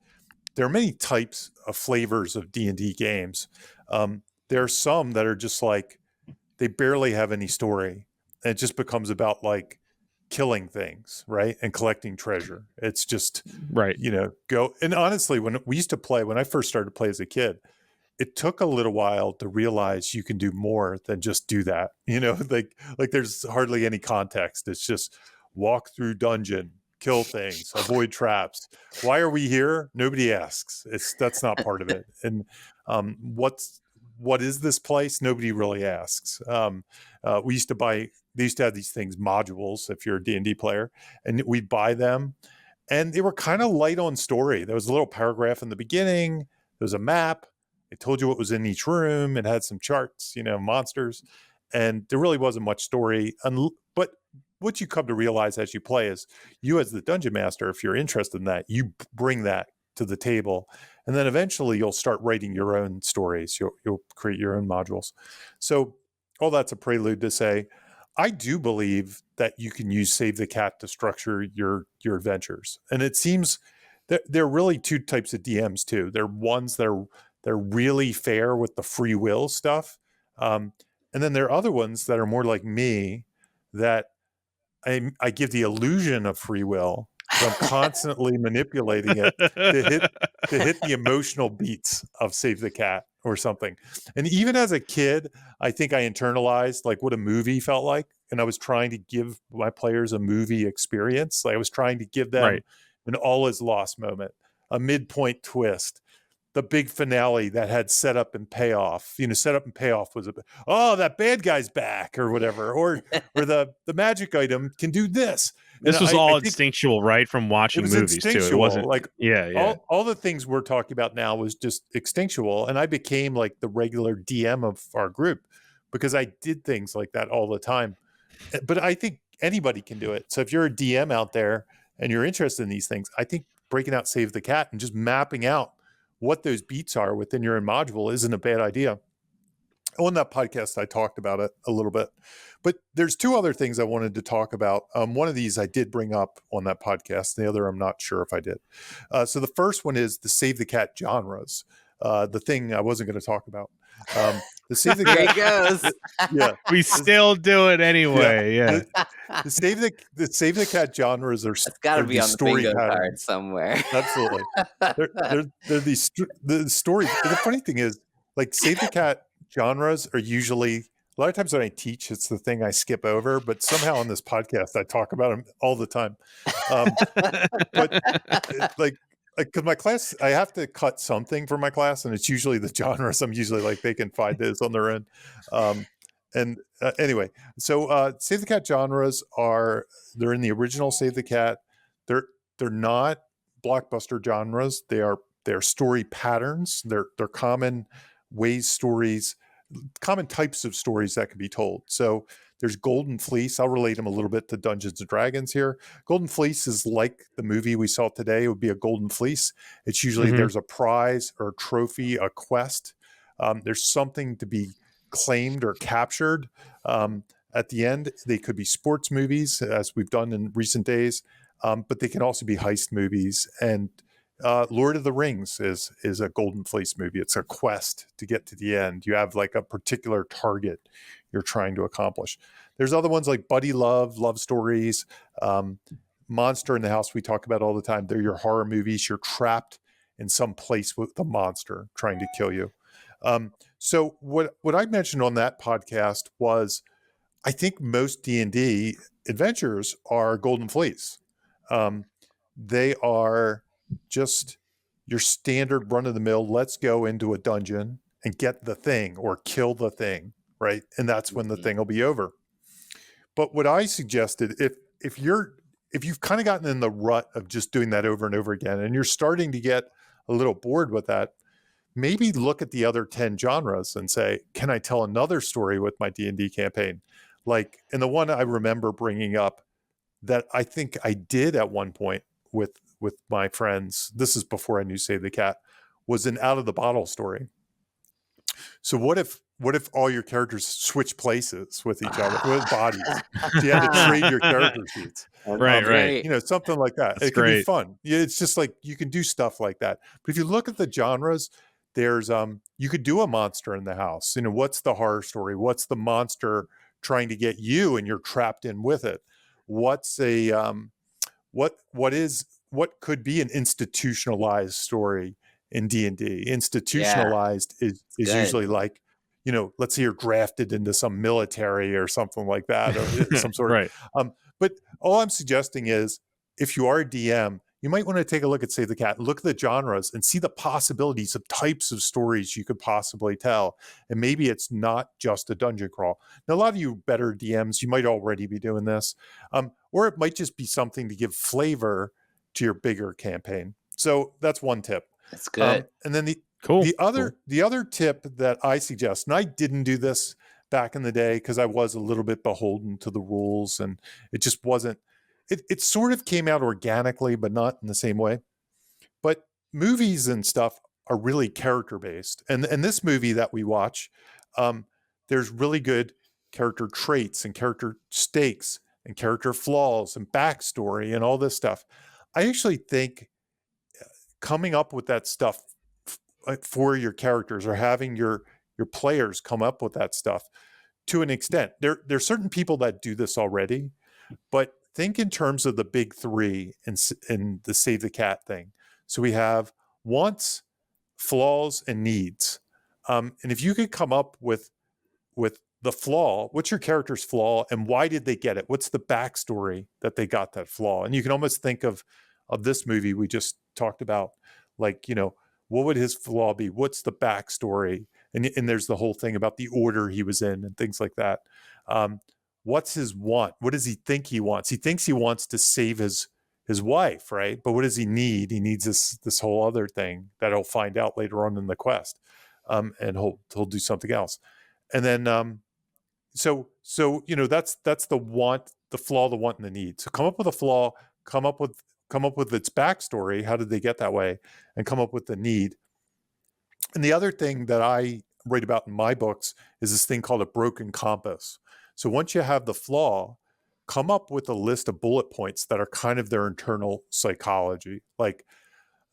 there are many types of flavors of D&D games. There are some that are just like, they barely have any story. And it just becomes about like killing things, right, and collecting treasure. It's just Right. go. And honestly, when we used to play, when I first started to play as a kid, it took a little while to realize you can do more than just do that. Like there's hardly any context. It's just walk through dungeon, kill things, avoid traps. Why are we here? Nobody asks. That's not part of it. And what is this place? Nobody really asks. We used to buy. They used to have these things, modules, if you're a D&D player, and we'd buy them, and they were kind of light on story. There was a little paragraph in the beginning. There was a map. It told you what was in each room. It had some charts, monsters, and there really wasn't much story. But what you come to realize as you play is you, as the dungeon master, if you're interested in that, you bring that to the table, and then eventually you'll start writing your own stories. You'll create your own modules. So all that's a prelude to say, I do believe that you can use Save the Cat to structure your adventures, and it seems that there are really two types of DMs too. There are ones that are they're really fair with the free will stuff, and then there are other ones that are more like me, that I give the illusion of free will, but I'm constantly manipulating it to hit the emotional beats of Save the Cat or something. And even as a kid, I think I internalized like what a movie felt like, and I was trying to give my players a movie experience. Like I was trying to give them Right. an all is lost moment, a midpoint twist, the big finale that had setup and payoff. Setup and payoff was that bad guy's back or whatever, or the magic item can do this. This And was I all think instinctual, right? From it watching was movies too. It instinctual. wasn't Like yeah. all the things we're talking about now was just instinctual, and I became like the regular DM of our group because I did things like that all the time. But I think anybody can do it. So if you're a DM out there and you're interested in these things, I think breaking out Save the Cat and just mapping out what those beats are within your own module isn't a bad idea. On that podcast, I talked about it a little bit, but there's two other things I wanted to talk about. One of these I did bring up on that podcast. The other, I'm not sure if I did. So the first one is the Save the Cat genres. The thing I wasn't going to talk about. The Save the There Cat. he goes. Yeah. We still do it anyway. Yeah. The Save the Cat genres are It's got to be these on the story bingo patterns. card somewhere. Absolutely. They're these the stories. The funny thing is, like Save the Cat genres are usually, a lot of times when I teach, it's the thing I skip over, but somehow on this podcast I talk about them all the time. But like because my class, I have to cut something for my class, and it's usually the genres. I'm usually like they can find those on their own. Anyway, so Save the Cat genres they're in the original Save the Cat. They're not blockbuster genres. They're story patterns. They're common common types of stories that can be told. So there's Golden Fleece. I'll relate them a little bit to Dungeons and Dragons here. Golden Fleece is like the movie we saw today. It would be a golden fleece. It's usually there's a prize or a trophy, a quest. There's something to be claimed or captured. At the end, they could be sports movies, as we've done in recent days, but they can also be heist movies. And Lord of the Rings is a Golden Fleece movie. It's a quest to get to the end. You have like a particular target you're trying to accomplish. There's other ones like buddy love stories, Monster in the House we talk about all the time. They're your horror movies. You're trapped in some place with the monster trying to kill you. So what I mentioned on that podcast was, I think most D&D adventures are Golden Fleece. They are just your standard run-of-the-mill, let's go into a dungeon and get the thing or kill the thing, right? And that's when the thing will be over. But what I suggested, if you've kind of gotten in the rut of just doing that over and over again, and you're starting to get a little bored with that, maybe look at the other 10 genres and say, can I tell another story with my D&D campaign? Like, and the one I remember bringing up that I think I did at one point with my friends, this is before I knew Save the Cat, was an out of the bottle story. So what if all your characters switch places with each other, with bodies? So you had to trade your character sheets. Right. Something like that. That's it could be great. fun. Yeah, it's just like you can do stuff like that. But if you look at the genres, there's you could do a monster in the house. What's the horror story? What's the monster trying to get you and you're trapped in with it? what's a what could be an institutionalized story in D&D. Institutionalized is good. usually like, let's say you're drafted into some military or something like that, or some sort. Right. But all I'm suggesting is, if you are a DM, you might want to take a look at Save the Cat, look at the genres and see the possibilities of types of stories you could possibly tell. And maybe it's not just a dungeon crawl. Now, a lot of you better DMs, you might already be doing this, or it might just be something to give flavor to your bigger campaign. So that's one tip. That's good. And then Cool. the other tip that I suggest, and I didn't do this back in the day because I was a little bit beholden to the rules, and it just wasn't. It sort of came out organically, but not in the same way. But movies and stuff are really character based, and this movie that we watch, there's really good character traits and character stakes and character flaws and backstory and all this stuff. I actually think coming up with that stuff for your characters, or having your players come up with that stuff to an extent. There's certain people that do this already, but think in terms of the big three in the Save the Cat thing. So we have wants, flaws, and needs. And if you could come up with the flaw, what's your character's flaw and why did they get it? What's the backstory that they got that flaw? And you can almost think of this movie we just talked about, like, what would his flaw be? What's the backstory? And there's the whole thing about the order he was in and things like that. What's his want? What does he think he wants? He thinks he wants to save his wife, right? But what does he need? He needs this whole other thing that he'll find out later on in the quest, and he'll do something else. And then so that's the want, the flaw, the want, and the need. So come up with a flaw, come up with its backstory. How did they get that way? And come up with the need. And the other thing that I write about in my books is this thing called a broken compass. So once you have the flaw, come up with a list of bullet points that are kind of their internal psychology. Like,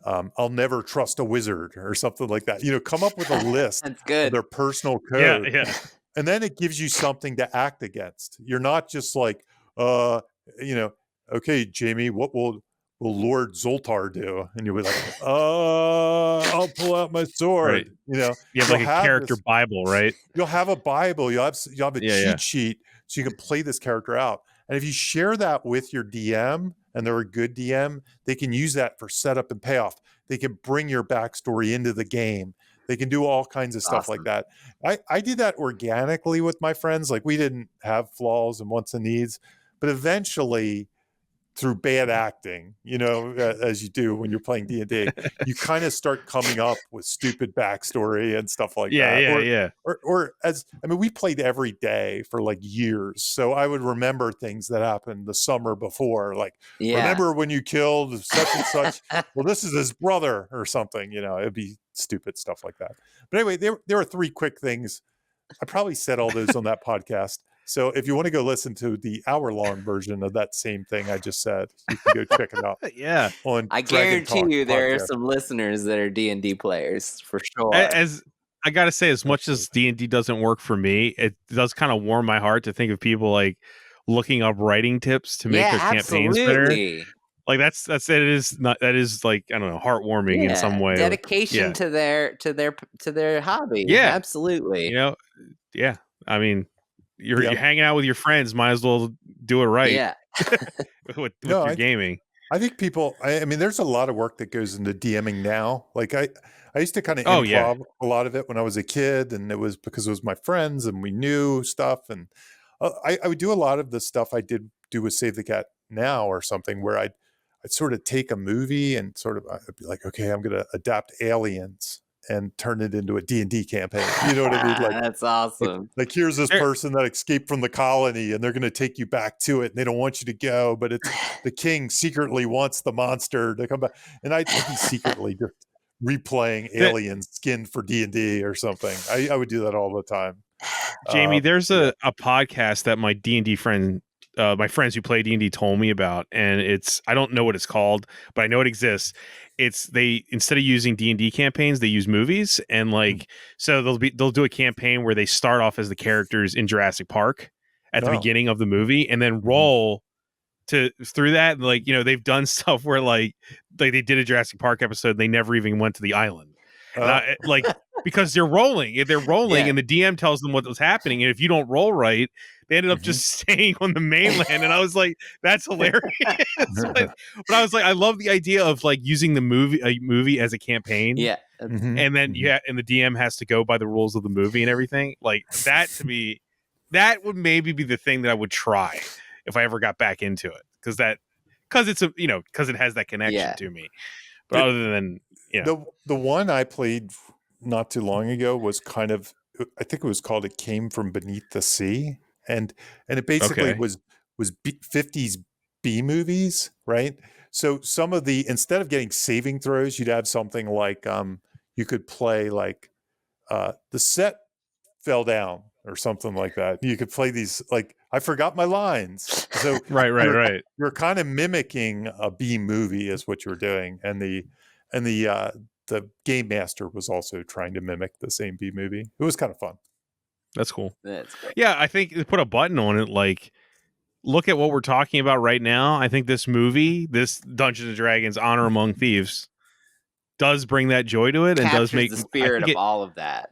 I'll never trust a wizard or something like that. Come up with a list That's good. of their personal code. Yeah. And then it gives you something to act against. You're not just like, okay, Jamie, what will Lord Zoltar do? And you'll be like, I'll pull out my sword. Right. You have like a character Bible, right? You'll have a Bible. You'll have a cheat sheet so you can play this character out. And if you share that with your DM, and they're a good DM, they can use that for setup and payoff. They can bring your backstory into the game. They can do all kinds of stuff like that. I did that organically with my friends. Like, we didn't have flaws and wants and needs, but eventually, through bad acting, as you do when you're playing D&D, you kind of start coming up with stupid backstory and stuff like that. Or we played every day for like years. So I would remember things that happened the summer before, like, remember when you killed such and such? Well, this is his brother or something, it'd be stupid stuff like that. But anyway, there are three quick things. I probably said all those on that podcast. So if you want to go listen to the hour-long version of that same thing I just said, you can go check it out. Yeah. I guarantee you there are some listeners that are D&D players for sure. As I got to say, as much as D&D doesn't work for me, it does kind of warm my heart to think of people like looking up writing tips to make their campaigns better. Like that is like, I don't know, heartwarming in some way. Dedication to their hobby. Yeah. Absolutely. Yeah. I mean, you're hanging out with your friends, might as well do it right. Yeah. with your gaming. I think people, there's a lot of work that goes into DMing now. Like I used to kind of improv a lot of it when I was a kid, and it was because it was my friends and we knew stuff. And I would do a lot of the stuff I did do with Save the Cat now or something, where I'd sort of take a movie and I'd be like, okay, I'm going to adapt Aliens and turn it into a D&D campaign. You know what I mean? Like, that's awesome. Like here's this person that escaped from the colony, and they're going to take you back to it, and they don't want you to go, but it's the king secretly wants the monster to come back. And I'd be secretly just replaying Aliens skinned for D&D or something. I would do that all the time. Jamie, there's a podcast that my D&D friend, my friends who play D&D told me about, and I don't know what it's called, but I know it exists. They instead of using D&D campaigns, they use movies, and so they'll do a campaign where they start off as the characters in Jurassic Park at the beginning of the movie, and then roll through that. Like, they've done stuff where like they did a Jurassic Park episode, they never even went to the island. And I, like, because they're rolling, and the DM tells them what was happening, and if you don't roll right, they ended up just staying on the mainland. And I was like, that's hilarious. but I was like, I love the idea of like using a movie as a campaign. Yeah. And then and the DM has to go by the rules of the movie and everything. Like that, to me, that would maybe be the thing that I would try if I ever got back into it, because it's because it has that connection to me. But other than the one I played not too long ago was kind of, I think it was called It Came From Beneath the Sea, and it basically was 50s B movies, right? So some of instead of getting saving throws, you'd have something like you could play like the set fell down or something like that. You could play these like, I forgot my lines. So right. You're kind of mimicking a B movie is what you're doing, and the game master was also trying to mimic the same B movie. It was kind of fun. That's cool. That's great. Yeah, I think they put a button on it. Like, look at what we're talking about right now. I think this movie, this Dungeons and Dragons Honor Among Thieves, does bring that joy to it, and does make the spirit of all of that.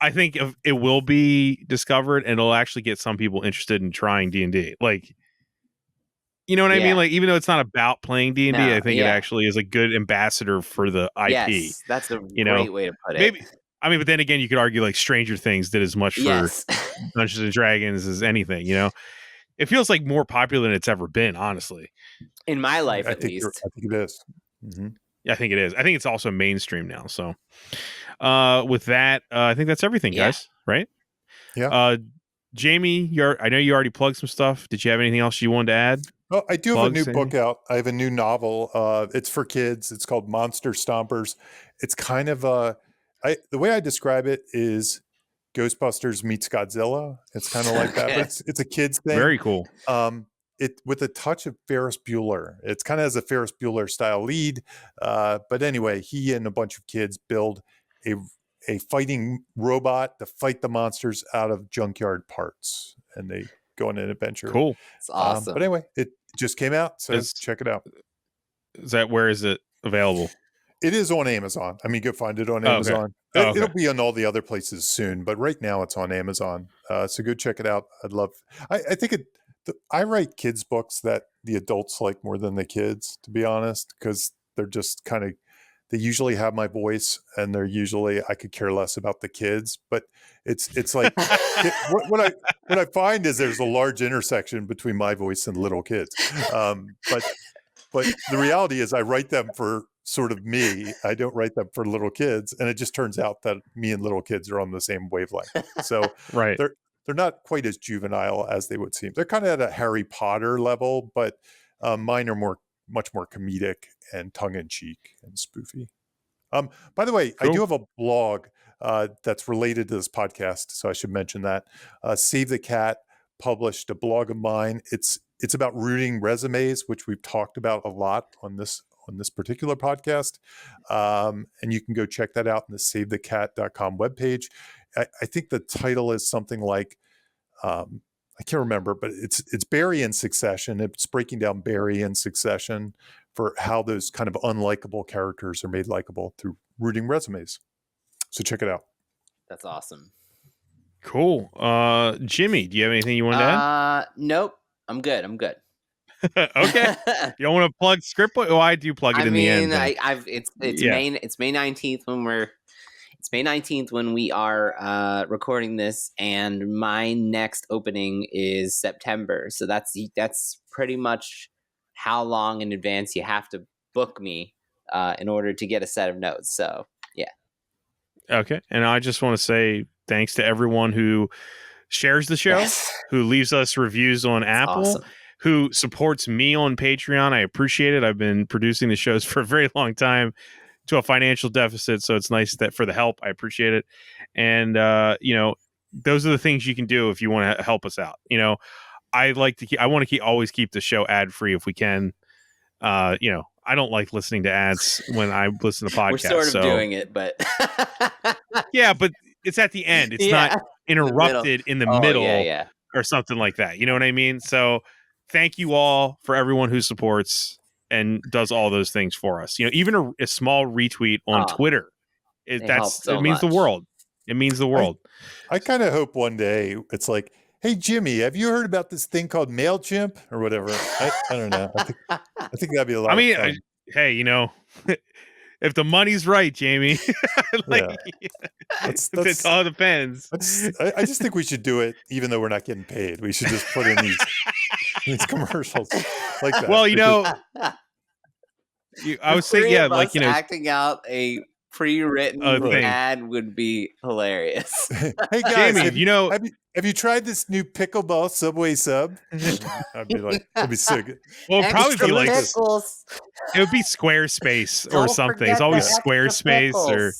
I think it will be discovered, and it'll actually get some people interested in trying D&D. Like, you know what I mean? Like, even though it's not about playing D&D, I think it actually is a good ambassador for the IP. Yes, that's a great way to put it. Maybe, I mean, but then again, you could argue like Stranger Things did as much for Dungeons and Dragons as anything. It feels like more popular than it's ever been, honestly. In my life, at least. I think it is. Mm-hmm. Yeah, I think it is. I think it's also mainstream now. So, with that, I think that's everything, guys. Right? Yeah. Jamie, I know you already plugged some stuff. Did you have anything else you wanted to add? Oh, I do have a new book out. I have a new novel. It's for kids. It's called Monster Stompers. It's kind of the way I describe it is Ghostbusters meets Godzilla. It's kind of like that, but it's a kid's thing. Very cool. It with a touch of Ferris Bueller. It's kind of has a Ferris Bueller style lead. But anyway, he and a bunch of kids build a fighting robot to fight the monsters out of junkyard parts, and they go on an adventure. Cool. It's awesome. But anyway, it just came out, so check it out. Where is it available? It is on Amazon. I mean, go find it on Amazon. Okay. It'll be on all the other places soon, but right now it's on Amazon. So go check it out. I think I write kids books that the adults like more than the kids, to be honest, because they're just kind of, they usually have my voice, and they're usually, I could care less about the kids, but it's like what I find is there's a large intersection between my voice and little kids. But the reality is I write them for sort of me. I don't write them for little kids, and it just turns out that me and little kids are on the same wavelength. So they're not quite as juvenile as they would seem. They're kind of at a Harry Potter level, but mine are much more comedic and tongue-in-cheek and spoofy. By the way, cool. I do have a blog that's related to this podcast, so I should mention that. Save the Cat published a blog of mine. It's about rooting resumes, which we've talked about a lot on this particular podcast. And you can go check that out on the savethecat.com webpage. I think the title is something like, I can't remember, but it's Barry in Succession. It's breaking down Barry in Succession for how those kind of unlikable characters are made likable through rooting resumes. So check it out. That's awesome. Cool. Jimmy, do you have anything you want to add? Nope. I'm good. Okay. You don't want to plug script? Oh, I do plug it in the end. It's May 19th when we are recording this, and my next opening is September. So that's pretty much how long in advance you have to book me in order to get a set of notes. So yeah. Okay. And I just want to say thanks to everyone who shares the show, who leaves us reviews on Apple, awesome. Who supports me on Patreon. I appreciate it. I've been producing the shows for a very long time to a financial deficit, so it's nice that for the help. I appreciate it. And those are the things you can do if you want to help us out. I want to always keep the show ad free if we can. I don't like listening to ads when I listen to podcasts. We're sort of doing it, but yeah, but it's at the end. It's not interrupted in the middle yeah. or something like that. You know what I mean? So thank you all for everyone who supports and does all those things for us. Even a small retweet on Twitter, it helps so means the much. world. It means the world. I kind of hope one day it's like, hey, Jimmy, have you heard about this thing called MailChimp or whatever? I don't know. I think that'd be a lot of fun. Hey, if the money's right, Jamie, it all depends. I just think we should do it, even though we're not getting paid. We should just put in these commercials like that. Well, I would say, acting out a pre-written ad would be hilarious. Hey guys, Jamie, have you tried this new pickleball Subway sub? I'd be like, it'd be so good. Well, it'd probably be like pickles. It would be Squarespace or something. It's always Squarespace or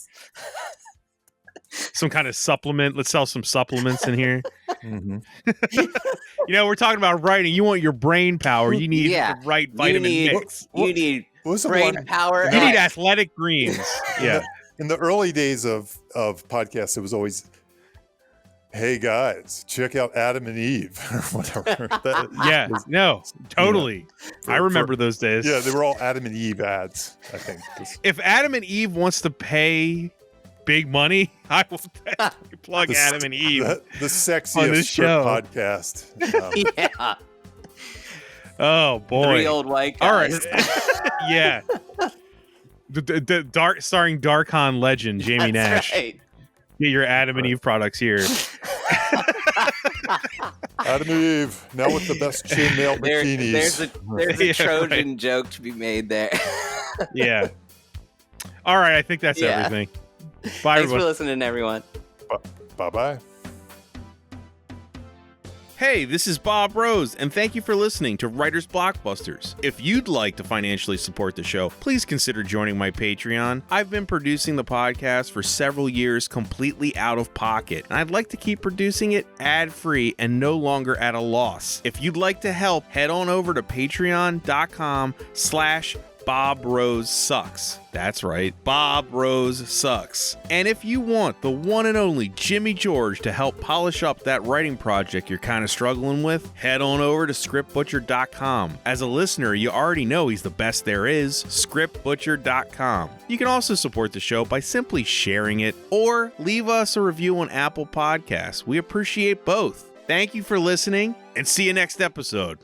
some kind of supplement. Let's sell some supplements in here. Mm-hmm. We're talking about writing. You want your brain power. You need the right vitamin mix. You need brain power. You need athletic greens. Yeah. In the early days of podcasts, it was always, hey guys, check out Adam and Eve or whatever. Totally. I remember those days. Yeah, they were all Adam and Eve ads, I think. If Adam and Eve wants to pay big money, I will plug Adam and Eve. The sexiest show podcast. Yeah. Oh boy. 3 old white guys. All right. Yeah. The starring Darkon legend Jamie Nash. Right. Get your Adam and Eve products here. Adam and Eve, now with the best chainmail bikinis. There's a Trojan joke to be made there. Yeah. All right, I think that's everything. Bye, Thanks everyone. for listening, everyone. Bye-bye. Hey, this is Bob Rose, and thank you for listening to Writers Blockbusters. If you'd like to financially support the show, please consider joining my Patreon. I've been producing the podcast for several years completely out of pocket, and I'd like to keep producing it ad-free and no longer at a loss. If you'd like to help, head on over to patreon.com/Bob Rose Sucks. That's right, Bob Rose Sucks. And if you want the one and only Jimmy George to help polish up that writing project you're kind of struggling with, head on over to scriptbutcher.com. As a listener, you already know he's the best there is, scriptbutcher.com. You can also support the show by simply sharing it or leave us a review on Apple Podcasts. We appreciate both. Thank you for listening and see you next episode.